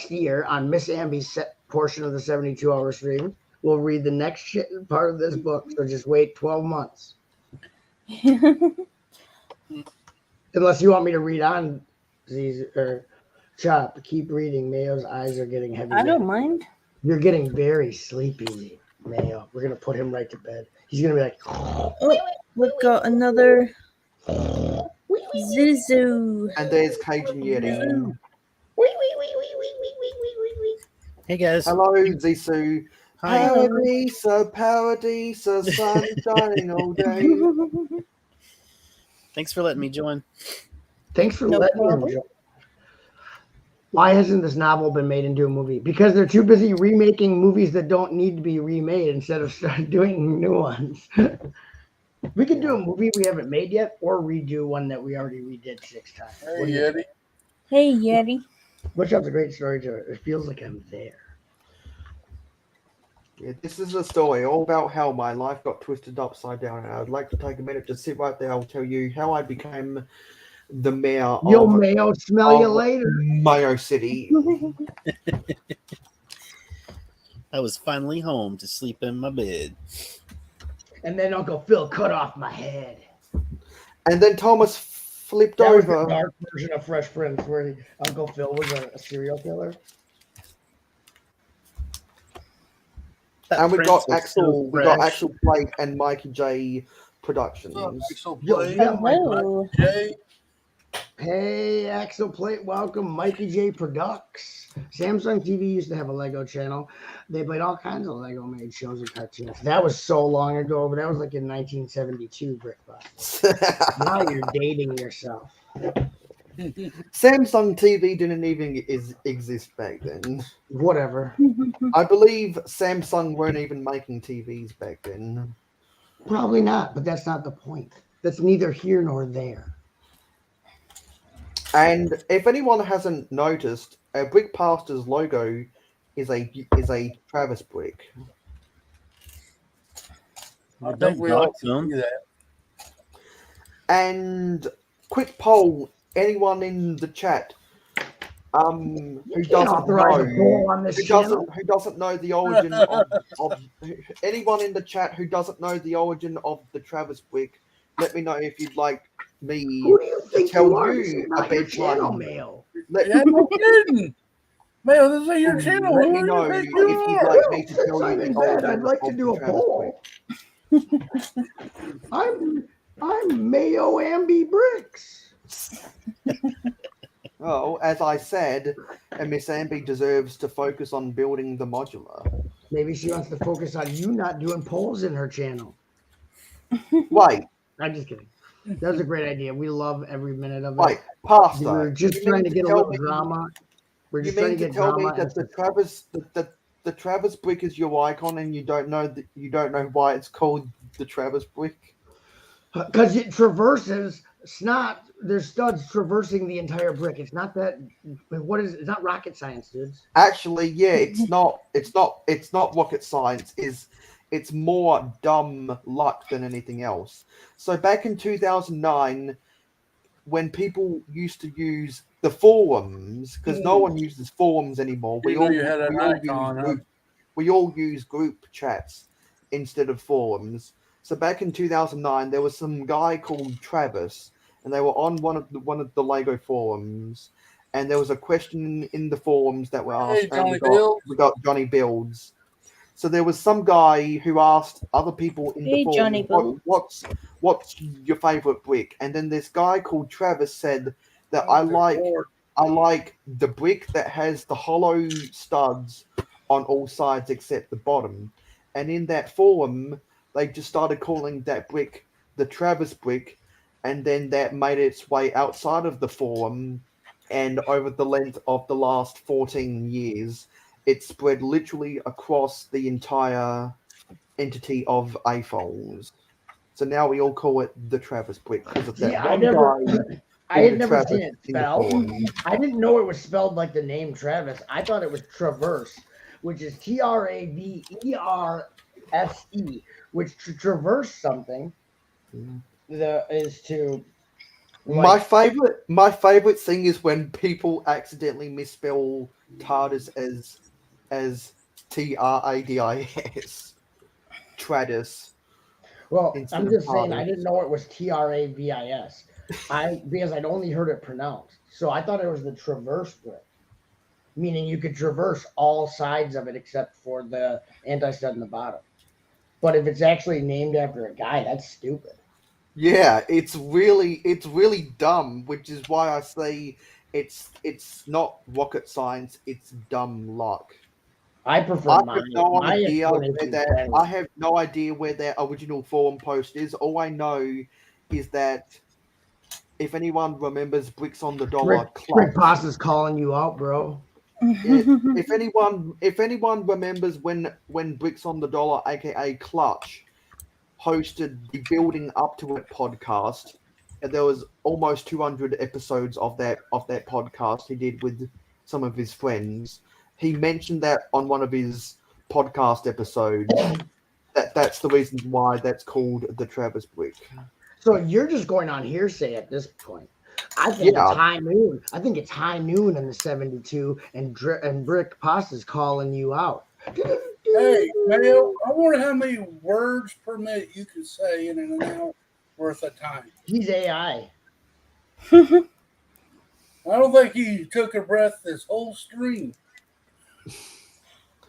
year on Miss Amby's portion of the 72-hour stream. We'll read the next part of this book, so just wait 12 months. Unless you want me to read on, or Chop, keep reading. Mayo's eyes are getting heavy. I don't mind. You're getting very sleepy, Mayo. We're going to put him right to bed. He's going to be like... Oh, we've got another Zuzu. And there's Cajun Yeti. Hey guys. Hello, Zisu. Hi. Paradisa, sun shining all day. Thanks for letting me join. Thanks for letting me join. Why hasn't this novel been made into a movie? Because they're too busy remaking movies that don't need to be remade instead of start doing new ones. We could do a movie we haven't made yet, or redo one that we already redid 6 times. Hey, Yeti. Hey, Yeti. Which has a great story to it. It feels like I'm there. Yeah, this is a story all about how my life got twisted upside down, and I'd like to take a minute to sit right there. I'll tell you how I became the mayor Yo, Mayo, smell you later. Mayo City. I was finally home to sleep in my bed. And then Uncle Phil cut off my head. And then Thomas flipped That was over. the dark version of Fresh Prince where Uncle Phil was a serial killer. And we got Axel Blake and Mikey J Productions. Hello. Hey, Axel Plate, welcome. Mikey J Products. Samsung TV used to have a Lego channel. They played all kinds of Lego made shows and cartoons. That was so long ago, but that was like in 1972, Brickbox. Now you're dating yourself. Samsung TV didn't even exist back then. Whatever. I believe Samsung weren't even making TVs back then. Probably not, but that's not the point. That's neither here nor there. And if anyone hasn't noticed, Brick Pastor's logo is a Travis brick. I think we all see that. And quick poll, anyone in the chat, who can't doesn't authorize a know poll on this channel. who doesn't know the origin of anyone in the chat who doesn't know the origin of the Travis brick, let me know if you'd like me Who do you think tell you are? This you is not a your channel, bedtime. Mail. Yeah, no kidding. Man, this ain't your channel. Let Who me do know you think if you you'd are? like me to Since tell you I'm the in bed, origin I'd like to of do the a Travis brick. poll. I'm Mayo Ambi Bricks. Well, as I said, and Miss Amby deserves to focus on building the modular. Maybe she wants to focus on you not doing polls in her channel. Wait, I'm just kidding. That was a great idea. We love every minute of it. wait, Pastor. We're just you trying mean to get a tell little me- drama. We're You just trying mean to to get tell me drama. that the Travis brick is your icon, and you don't know why it's called the Travis brick? Because it traverses. It's not. There's studs traversing the entire brick. It's not that. What is? It's not rocket science, dudes. Actually, yeah, it's not rocket science. It's more dumb luck than anything else. So back in 2009, when people used to use the forums, because no one uses forums anymore, You know you had an icon, huh? we all use group chats instead of forums. So back in 2009, there was some guy called Travis, and they were on one of the Lego forums, and there was a question in the forums that were asked, Hey, and Johnny Builds. we got Johnny Builds. So there was some guy who asked other people in the Hey, Johnny forum, Builds. what's your favorite brick? And then this guy called Travis said that I like the brick that has the hollow studs on all sides except the bottom. And in that forum, they just started calling that brick the Travis brick, and then that made its way outside of the forum, and over the length of the last 14 years, it spread literally across the entire entity of AFOLs. So now we all call it the Travis brick because of that one guy. I had called never Travis seen it in the spelled. forum. I didn't know it was spelled like the name Travis. I thought it was Traverse, which is Traverse, which to traverse something is to. My favorite thing is when people accidentally misspell TARDIS as TRADIS. Tradis. Well, instead I'm of just saying TARDIS. I didn't know it was Travis. Because I'd only heard it pronounced. So I thought it was the traverse brick. Meaning you could traverse all sides of it except for the anti-stud in the bottom. But if it's actually named after a guy, that's stupid. Yeah, it's really dumb, which is why I say it's not rocket science, it's dumb luck. I prefer I my have I have no idea where their original forum post is. All I know is that if anyone remembers Bricks on the Dollar Rick Boss is calling you out, bro. if anyone remembers when Bricks on the Dollar, aka Clutch, hosted the Building Up to It podcast, and there was almost 200 episodes of that podcast he did with some of his friends. He mentioned that on one of his podcast episodes. That's the reason why that's called the Travis brick. So you're just going on hearsay at this point. I think it's high noon. I think it's high noon in the 72, and Brick Pasta's calling you out. Hey, Mayo, I wonder how many words per minute you can say in an hour worth of time. He's AI. I don't think he took a breath this whole stream.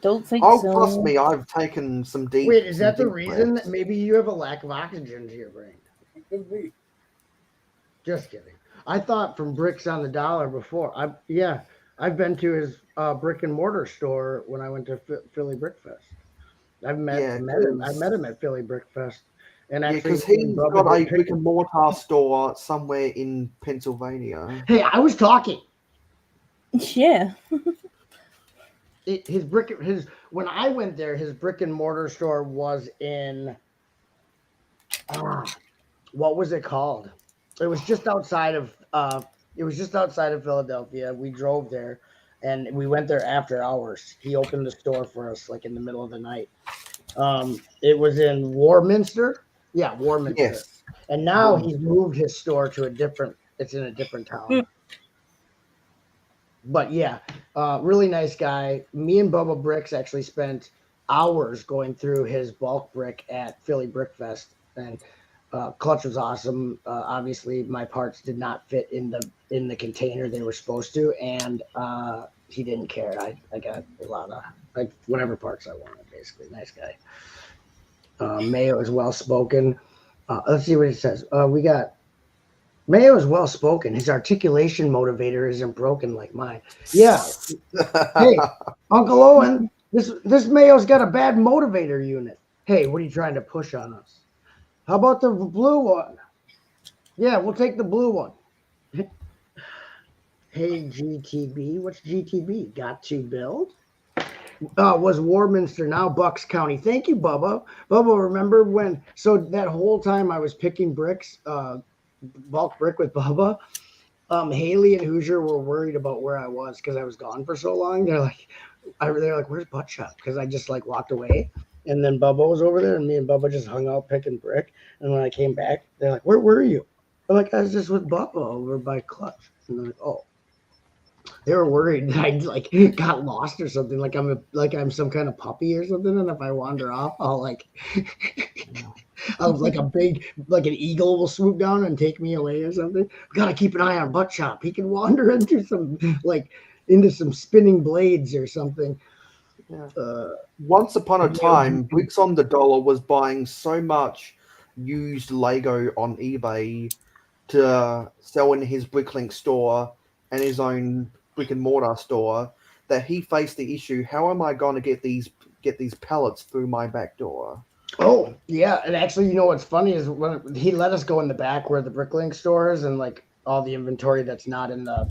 Don't think oh, so. trust me, I've taken some deep. Wait, is that the deep reason breaths. that maybe you have a lack of oxygen to your brain? It could be. Just kidding. I thought from Bricks on the Dollar before. I've been to his brick and mortar store when I went to Philly Brick Fest. I met him at Philly Brick Fest, and actually because he's got a brick and mortar store somewhere in Pennsylvania. Hey, I was talking. Yeah. When I went there, his brick and mortar store was in what was it called? It was just outside of Philadelphia. We drove there and we went there after hours. He opened the store for us like in the middle of the night. It was in Warminster. Yeah, Warminster. Yes. And now he's moved his store to it's in a different town. But yeah, really nice guy. Me and Bubba Bricks actually spent hours going through his bulk brick at Philly Brick Fest, and Clutch was awesome. Obviously, my parts did not fit in the container they were supposed to, and he didn't care. I got a lot of like whatever parts I wanted. Basically, nice guy. Mayo is well spoken. Let's see what it says. We got Mayo is well spoken. His articulation motivator isn't broken like mine. Yeah. Hey, Uncle Owen, this Mayo's got a bad motivator unit. Hey, what are you trying to push on us? How about the blue one? Yeah, we'll take the blue one. Hey, GTB. What's GTB? Got to build? Was Warminster, now Bucks County. Thank you, Bubba. Bubba, remember when? So that whole time I was picking bricks, bulk brick with Bubba, Haley and Hoosier were worried about where I was because I was gone for so long. They're like, "Where's Butt Shop?" Because I just like walked away, and then Bubba was over there, and me and Bubba just hung out picking brick. And when I came back, they're like, "Where were you?" I'm like, "I was just with Bubba over by Clutch." And they're like, "Oh." They were worried that I like got lost or something, like I'm some kind of puppy or something, and if I wander off, I'll like I'll like an eagle will swoop down and take me away or something. Gotta keep an eye on Butt Shop. He can wander into some spinning blades or something. Yeah. Once upon a time, Bricks on the Dollar was buying so much used Lego on eBay to sell in his Bricklink store and his own brick and mortar store that he faced the issue: how am I going to get these pallets through my back door? Oh yeah, and actually, you know what's funny is when he let us go in the back where the Bricklink store is and like all the inventory that's not in the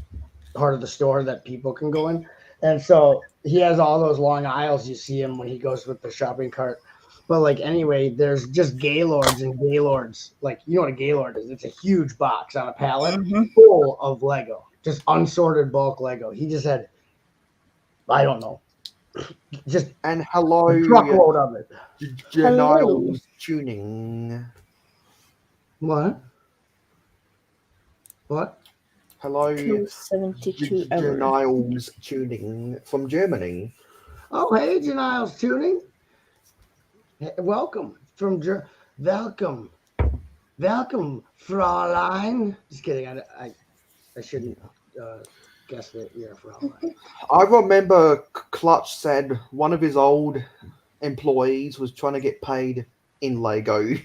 part of the store that people can go in, and so he has all those long aisles. You see him when he goes with the shopping cart. But like anyway, there's just Gaylords and Gaylords. Like you know what a Gaylord is? It's a huge box on a pallet full of Lego, just unsorted bulk Lego. He just had, I don't know, just And hello, a truckload of it. Niles Tuning. What? What? Hello, 72 hours. Niles Tuning from Germany. Oh, hey, Janiles Tuning. Welcome from welcome, Fraulein. Just kidding. I shouldn't guess that you're a Fraulein. I remember Clutch said one of his old employees was trying to get paid in Lego.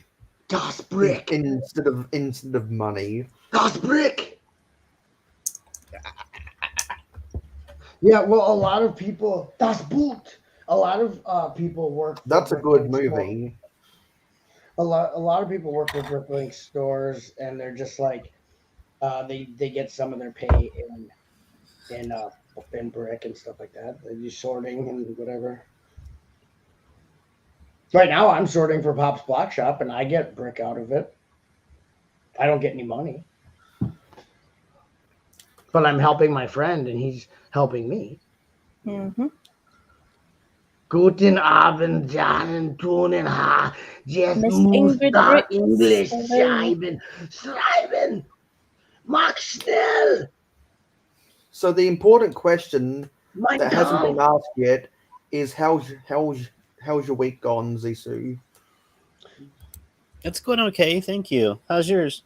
Das Brick instead of money. Das Brick. Yeah, well, a lot of people. Das Boot. A lot of people work. That's a good movie. A lot of people work with Bricklink stores, and they're just like, they get some of their pay in brick and stuff like that. They do sorting and whatever. Right now, I'm sorting for Pop's Block Shop, and I get brick out of it. I don't get any money, but I'm helping my friend, and he's helping me. Mm-hmm. Guten Abend, Jan Tunen ha. Just Miss muss Ingrid da Bricks. Englisch Hello. schreiben. Mach schnell. So the important question Mein that hasn't Gott. been asked yet is how's your week gone, Zissou? It's going okay, thank you. How's yours?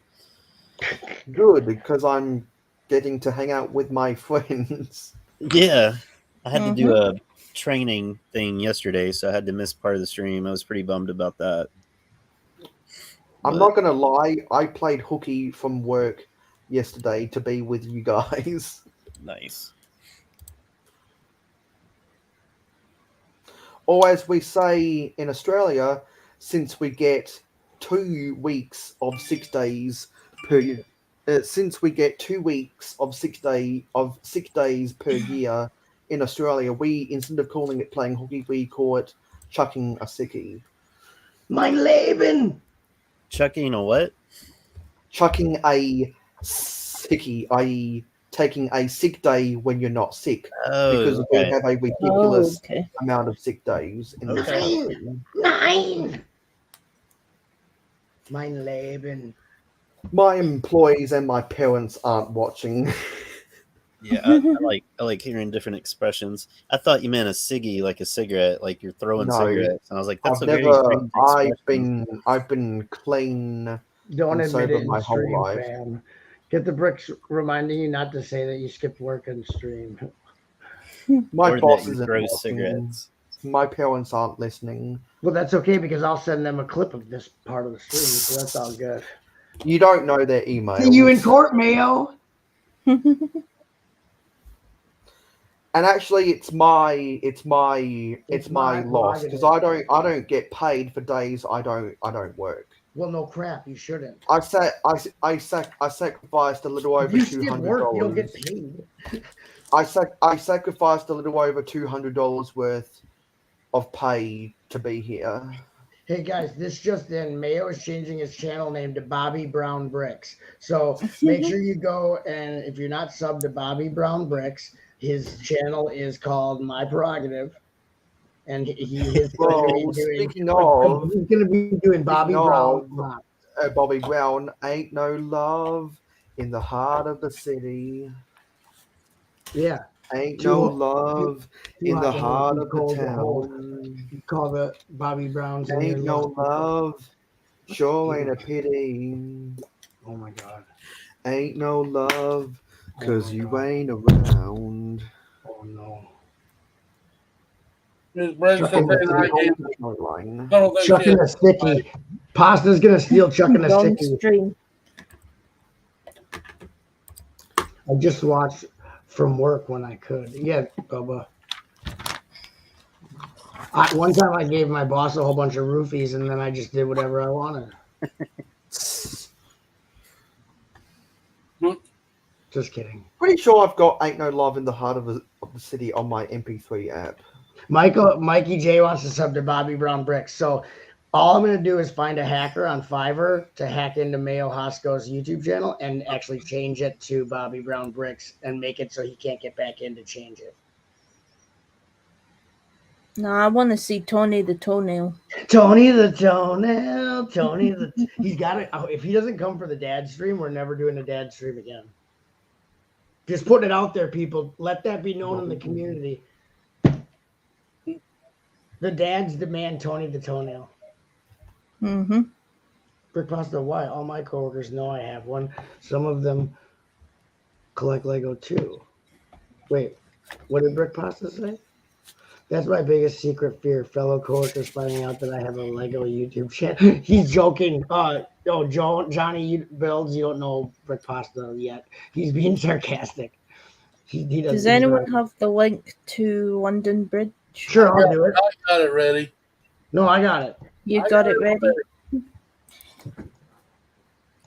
Good, because I'm getting to hang out with my friends. Yeah, I had to do a training thing yesterday, so I had to miss part of the stream. I was pretty bummed about that. I'm not gonna lie, I played hooky from work yesterday to be with you guys. Nice. Or as we say in Australia, since we get 2 weeks of 6 days per year, since we get 2 weeks of 6 days per year in Australia, we, instead of calling it playing hooky, we call it chucking a sickie. Mein Leben. Chucking a what? Chucking a sickie, i.e. taking a sick day when you're not sick. Because we have a ridiculous amount of sick days in this country. Nein. Mein Leben. My employees and my parents aren't watching. Yeah, I like I like hearing different expressions. I thought you meant a ciggy, like a cigarette, like you're throwing No, cigarettes. And I was like, that's I've a very never. strange expression. I've been clean Don't and admit sober it in my whole stream, life. fam. Get the bricks reminding you not to say that you skipped work in stream. My Or that boss you isn't throw listening. cigarettes. My parents aren't listening. Well, that's okay because I'll send them a clip of this part of the stream, so that's all good. You don't know their emails. See you in court, Mayo. And actually, it's my my loss because prerogative. I don't get paid for days I don't work. Well, no crap. You shouldn't. I sacrificed a little over If you skip $200. work, you don't get paid. I sacrificed a little over $200 worth of pay to be here. Hey guys, this just in. Mayo is changing his channel name to Bobby Brown Bricks. So make sure you go, and if you're not subbed to Bobby Brown Bricks, his channel is called My Prerogative. And he is Well, speaking of, he's going to be doing Bobby Brown. Bobby Brown, ain't no love in the heart of the city. Yeah. Ain't no love in the heart of the You town. call the Bobby Browns. Ain't no love, sure ain't a pity. Oh my God. Ain't no love, cause you ain't around. Oh no. Miss Brady said that I don't think Chucking a sticky. Pasta's gonna steal chucking a Wrong sticky. stream. I just watched from work when I could. Yeah, Bubba. One time I gave my boss a whole bunch of roofies and then I just did whatever I wanted. Just kidding. Pretty sure I've got Ain't No Love in the Heart of the City on my MP3 app. Mikey J wants to sub to Bobby Brown Bricks. So all I'm going to do is find a hacker on Fiverr to hack into Mayo Hosco's YouTube channel and actually change it to Bobby Brown Bricks and make it so he can't get back in to change it. No, I want to see Tony the Toenail. Tony the Toenail. He's got it. If he doesn't come for the dad stream, we're never doing a dad stream again. Just putting it out there, people. Let that be known in the community. The dads demand Tony the Toenail. Mm-hmm. Brick Pasta, why? All my coworkers know I have one. Some of them collect Lego too. Wait, what did Brick Pasta say? That's my biggest secret fear, fellow coworkers finding out that I have a Lego YouTube channel. He's joking. Johnny Builds, you don't know Brick Pasta yet. He's being sarcastic. He Does anyone have the link to London Bridge? Sure, I'll do it. I got it ready. No, I got it. You got it ready?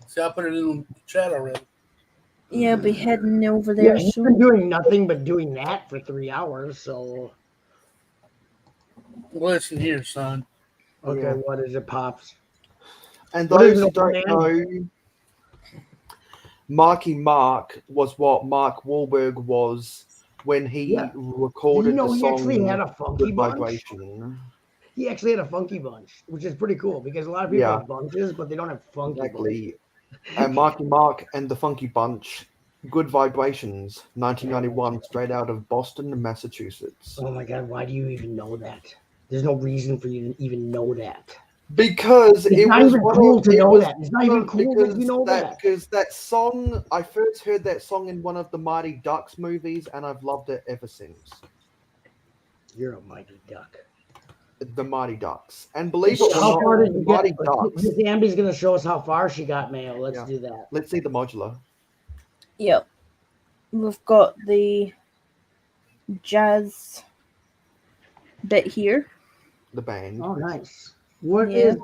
See, I put it in the chat already. Yeah, I'll be heading over there He's soon. been doing nothing but doing that for 3 hours, so... Listen here, son. Okay, Yeah. what is it, Pops? And What those is who it, don't man? know, Marky Mark was what Mark Wahlberg was when he recorded the he song actually had a funky Good bunch? Vibration. He actually had a funky bunch, which is pretty cool because a lot of people Yeah. have bunches, but they don't have funky Exactly. And Marky Mark and the Funky Bunch, Good Vibrations, 1991, straight out of Boston, Massachusetts. bunch. Oh my God, why do you even know that? There's no reason for you to even know that. Because It's it not was even one cool of, to it know was that. It's not even cool that you know that. Because that song, I first heard that song in one of the Mighty Ducks movies, and I've loved it ever since. You're a mighty duck. The Mighty Ducks. And believe it or How far not, did the you Mighty get? Ducks. Miss Amby's going to show us how far she got, Mayo. Let's Yeah. do that. Let's see the modular. Yep. We've got the jazz bit here. The band. Oh, nice. What is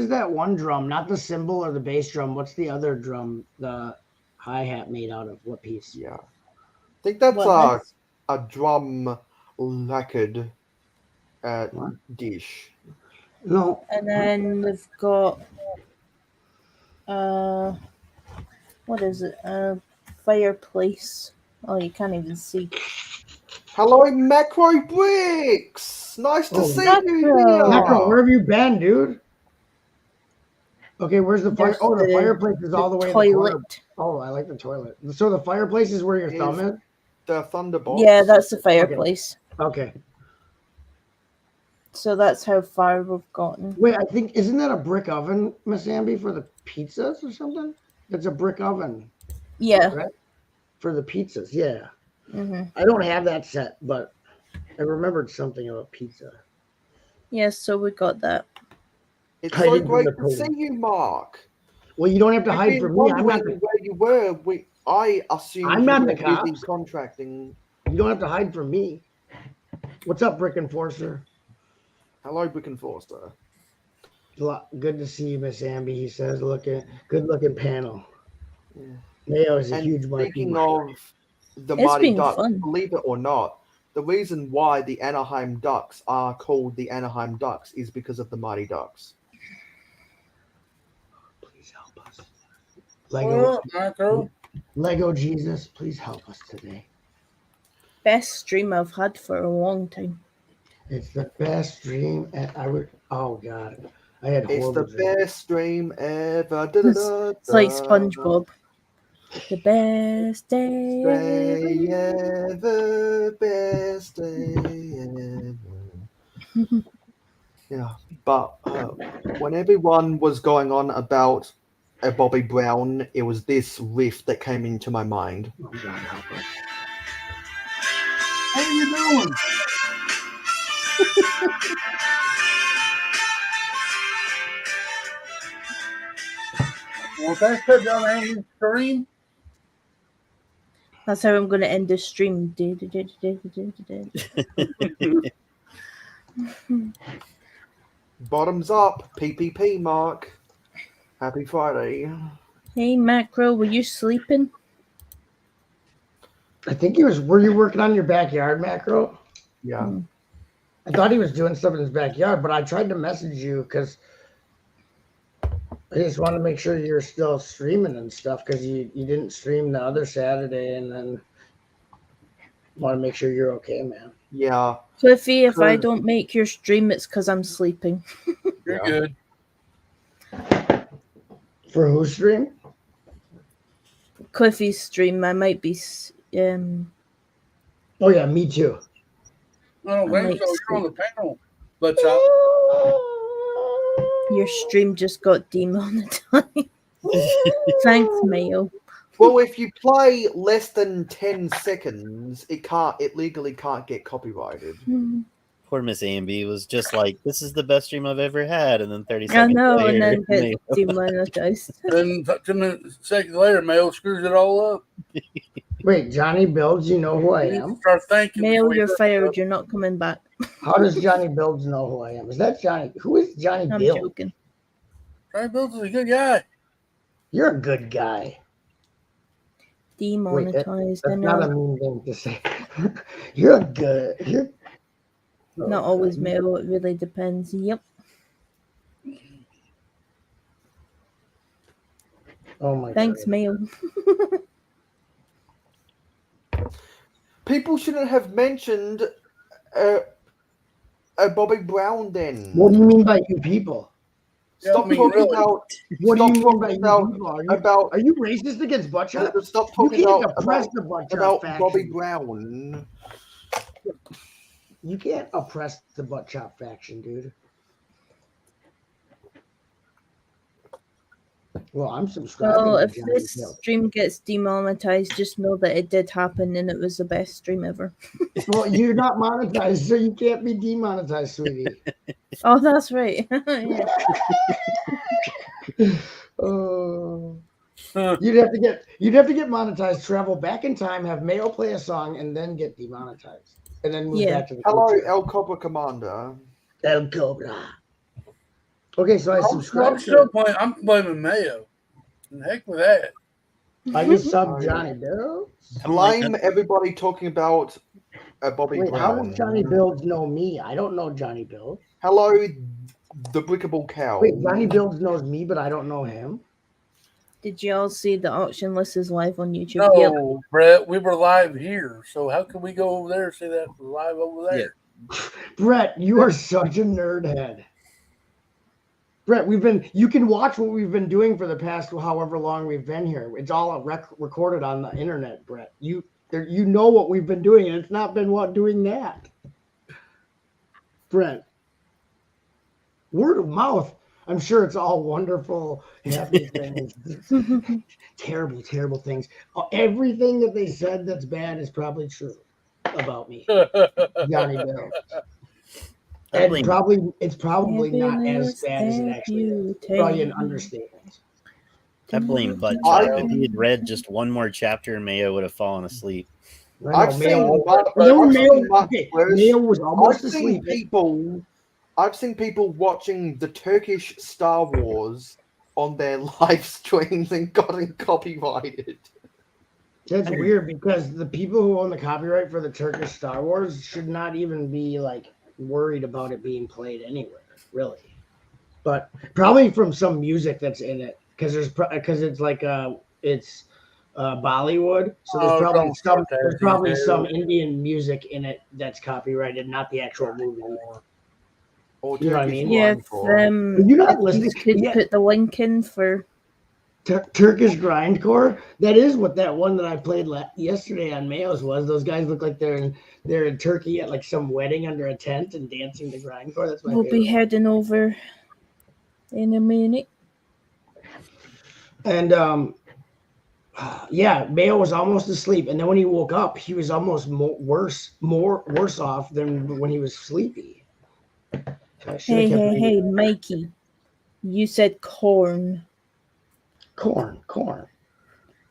that one drum? Not the cymbal or the bass drum. What's the other drum? The hi-hat made out of what piece? Yeah. I think that's What, a drum lacquered What? dish. No. And then we've got what is it? Fireplace. Oh, you can't even see. Hello, Macro Bricks! Nice to see you Macro. here! Macro, where have you been, dude? Okay, where's the fire? There's Oh, the the- fireplace is all the way in the corner. Toilet. Oh, I like the toilet. So the fireplace is where your thumb is? the Thunderbolt. Yeah, that's the fireplace. Okay. So that's how far we've gotten. Wait, I think isn't that a brick oven, Miss Amby, for the pizzas or something? It's a brick oven, Yeah. right? For the pizzas, yeah. Mm-hmm. I don't have that set, but I remembered something about pizza. Yes, so we got that. It's I so didn't great bring to the see totem. you, Mark. Well, you don't have to I've hide been from me. I'm not. wondering where you were. I assumed I'm you not were the busy cops. contracting. You don't have to hide from me. What's up, Brick Enforcer? Hello, Brick and Forster. Good to see you, Miss Amby. He says, good looking panel. Yeah. Mayo is a And huge marquee. speaking of the It's Mighty been Ducks, fun. believe it or not, the reason why the Anaheim Ducks are called the Anaheim Ducks is because of the Mighty Ducks. Please help us. Macro. Lego Jesus, please help us today. Best stream I've had for a long time. It's the best dream. And oh God, I had It's horrible the dreams. best stream ever. It's like SpongeBob. The best day Day ever. ever, best day ever. Yeah, but when everyone was going on about Bobby Brown, it was this riff that came into my mind. Oh God, help us. How you doing? Well, thanks for donating, Kareem. That's how I'm going to end this stream. Bottoms up, PPP, Mark. Happy Friday. Hey, Macro, were you sleeping? I think he was. Were you working on your backyard, Macro? Yeah. I thought he was doing stuff in his backyard, but I tried to message you because I just wanted to make sure you're still streaming and stuff because you didn't stream the other Saturday, and then want to make sure you're okay, man. Yeah. Cliffy, if I Good. don't make your stream, it's because I'm sleeping. You're Yeah. good. For whose stream? Cliffy's stream, I might be. Oh yeah, me too. I don't I think might so. You're on the panel. But Your stream just got demonetized. Thanks, Mayo. Well, if you play less than 10 seconds, it legally can't get copyrighted. Poor Miss Amby was just like, "This is the best stream I've ever had," and then 30 I seconds know, later, and then gets demonetized. then 2 seconds later, Mail screws it all up. Wait, Johnny Builds, you know who I You need to am? start thinking. Mayo, before you you're do fired. stuff. You're not coming back. How does Johnny Builds know who I am? Is that Johnny? Who is Johnny I'm Builds? joking. Johnny Bills is a good guy. You're a good guy. Demonetized. I That's not a know. mean thing to say. You're good. Not always, Mayo. It really depends. Yep. Oh my Thanks, God. Mayo. People shouldn't have mentioned Bobby Brown then. What do you mean by you people? Stop I mean, talking really. about. What do Stop you mean by talking you people? about. Are you racist against butt shots? Stop You talking can't about oppress the butt shot about faction. Bobby Brown. You can't oppress the butt chop faction, dude. Well, I'm subscribing. Well, to if Johnny this Builds. stream gets demonetized, just know that it did happen and it was the best stream ever. Well, you're not monetized, so you can't be demonetized, sweetie. Oh, that's right. Yeah. Oh. You'd have to get monetized, travel back in time, have Mayo play a song, and then get demonetized, and then move Yeah. back to the Hello, future. El Cobra Commander. El Cobra. Okay, so I I'm subscribed. still playing. I'm blaming Mayo. And heck with that. I just subbed Johnny Builds. Blame everybody talking about Bobby Wait, Brown. how does Johnny Builds know me? I don't know Johnny Builds. Hello, the Brickable Cow. Wait, Johnny Builds knows me, but I don't know him. Did you all see the auction list is live on YouTube? No, Yep. Brett, we were live here. So how can we go over there and see that live over there? Brett, you are such a nerd head. Brett, you can watch what we've been doing for the past however long we've been here. It's all recorded on the internet, Brett. You know what we've been doing, and it's not been what doing that. Brent, word of mouth. I'm sure it's all wonderful, happy things. Terrible, terrible things. Everything that they said that's bad is probably true about me, Johnny Bill. And it's probably not as bad as it actually is. Probably an understatement. I blame Butt Chop. If he had read just one more chapter, Mayo would have fallen asleep. I've seen Mayo was almost asleep. I've seen people watching the Turkish Star Wars on their live streams and gotten copyrighted. That's weird because the people who own the copyright for the Turkish Star Wars should not even be like worried about it being played anywhere, really. But probably from some music that's in it, because it's like it's Bollywood, so there's probably some Indian music in it that's copyrighted, not the actual movie. Or you know what I mean? Yeah, you're not listening. Could put the link in for Turkish grindcore. That is what that one that I played yesterday on Mayo's was. Those guys look like they're in Turkey at like some wedding under a tent and dancing to grindcore. That's my favorite. We'll be heading over in a minute. And yeah, Mayo was almost asleep, and then when he woke up, he was almost worse off than when he was sleepy. Hey, Mikey, you said corn. Corn.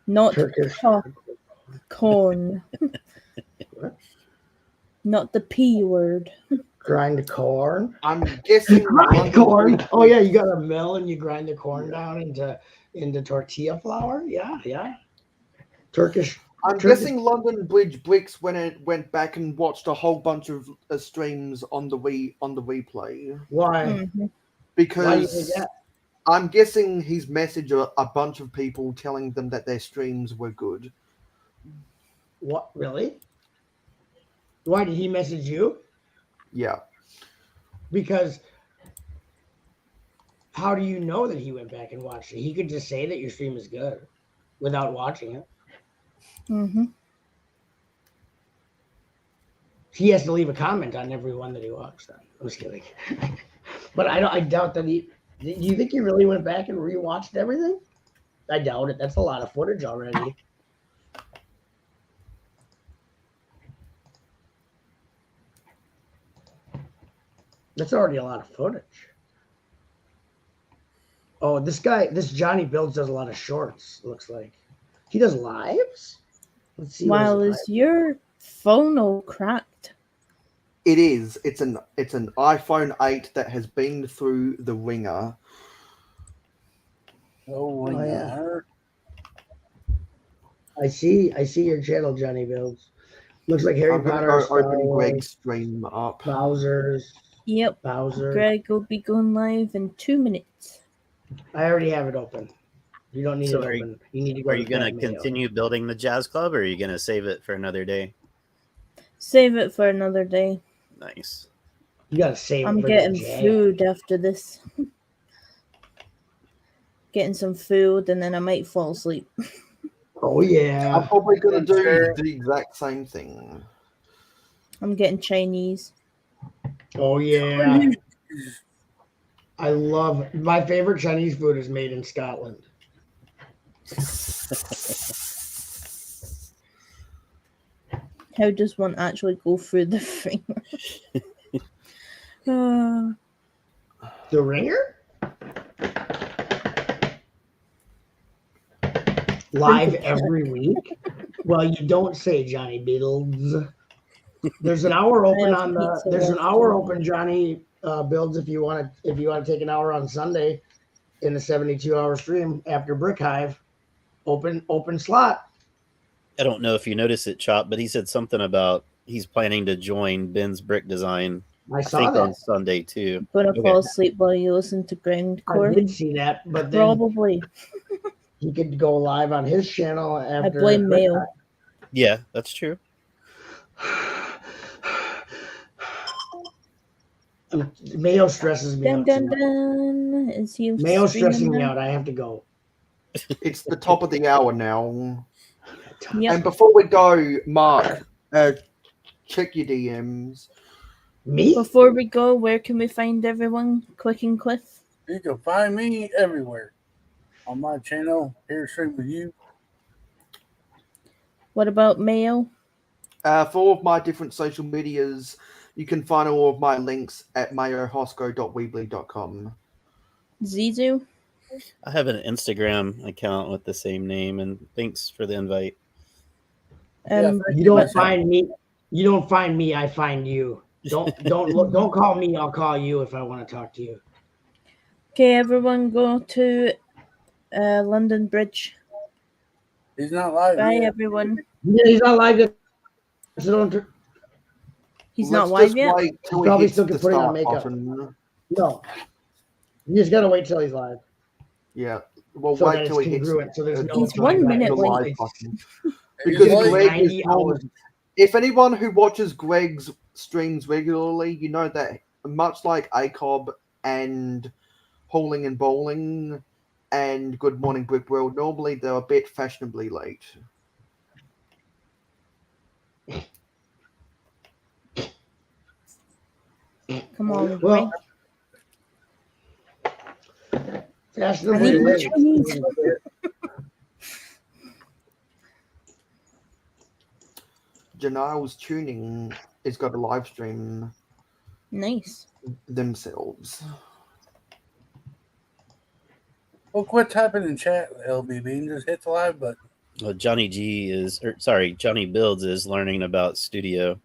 Not Turkish. Corn. What? Not the P word. Grind corn. I'm guessing grind corn. Oh yeah, you got a mill and you grind the corn down into tortilla flour. Yeah. Turkish. I'm guessing London Bridge Bricks when it went back and watched a whole bunch of streams on the replay. Why? Mm-hmm. Because why do you think that? I'm guessing he's messaged a bunch of people telling them that their streams were good. What? Really? Why did he message you? Yeah. Because how do you know that he went back and watched it? He could just say that your stream is good without watching it. Mm-hmm. He has to leave a comment on every one that he watched. I'm just kidding. But I doubt that he. Do you think he really went back and rewatched everything? I doubt it. That's a lot of footage already. That's already a lot of footage. Oh, this Johnny Builds does a lot of shorts, looks like. He does lives? Let's see. Wow, is your phone all cracked? It is. It's an iPhone 8 that has been through the ringer. Oh yeah. I see your channel, Johnny Builds. Looks like Harry Potter. Open Greg's stream up. Bowser's. Yep. Bowser. Greg will be going live in 2 minutes. I already have it open. You don't need it open. You need to go. Are you going to continue building the jazz club, or are you going to save it for another day? Save it for another day. Nice. You got to save it. I'm getting food after this. Getting some food, and then I might fall asleep. Oh, yeah. I'm probably going to do the exact same thing. I'm getting Chinese. Oh, yeah. I love... My favorite Chinese food is made in Scotland. How does one actually go through the framework? The ringer? Live every week? Well, you don't say, Johnny Builds. There's an hour open on the. There's an hour open, Johnny Builds. If you want to take an hour on Sunday, in the 72-hour stream after Brick Hive, open slot. I don't know if you noticed it, Chop, but he said something about he's planning to join Ben's Brick Design. I think that on Sunday too. Gonna fall asleep while you listen to Grindcore. I did see that, but then probably he could go live on his channel after. I blame Mail. Yeah, that's true. Mayo stresses me out. Is he Mayo stressing me out. I have to go. It's the top of the hour now. Yep. And before we go, Mark, check your DMs. Me? Before we go, where can we find everyone? Clicking Cliff. You can find me everywhere on my channel, here stream with you. What about Mayo? For all of my different social medias, you can find all of my links at mayohosco.weebly.com. Zizu? I have an Instagram account with the same name, and thanks for the invite. You don't find me. You don't find me. I find you. Don't call me. I'll call you if I want to talk to you. Okay, everyone go to London Bridge. He's not live Bye, yet. everyone. Yeah, he's not live yet. So don't. He's Let's not live just yet? wait till He's he probably hits still the putting on start makeup. button. No. You just gotta wait till he's live. Yeah, we'll So that wait it's till he hits congruent. So there's no He's time 1 lag. minute the live late. button. He's Because late. Greg is 90 known. hours. If anyone who watches Greg's streams regularly, you know that much like ACOB and Hauling and Bowling and Good Morning Brick World, normally they're a bit fashionably late. Come on, Greg. Well, I fashionably need my late. Chinese. Janelle's Tuning has got a live stream Nice. themselves. Well, quit typing in chat, LBB, and just hit the live button. Well, Johnny Builds is learning about studio.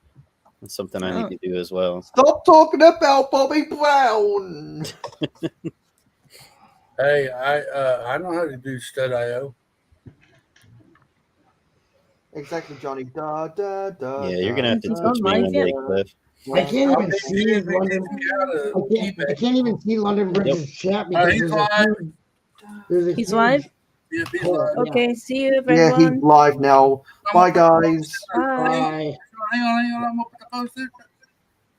It's something I need to do as well. Stop talking about Bobby Brown. Hey, I know how to do Stud.io. Exactly, Johnny. Da, da, da, Yeah, you're gonna have to He's teach on me live one yet? day, Cliff. I can't I'll even be see seeing London. I can't even see London Bridge's chat because he's there's a live. huge. There's a He's huge, live? Yep, he's Hold on. live. Okay, see you, Yeah, he's everyone. live now. Bye, guys. Bye. Bye. Hang on. I'm going to put the post there.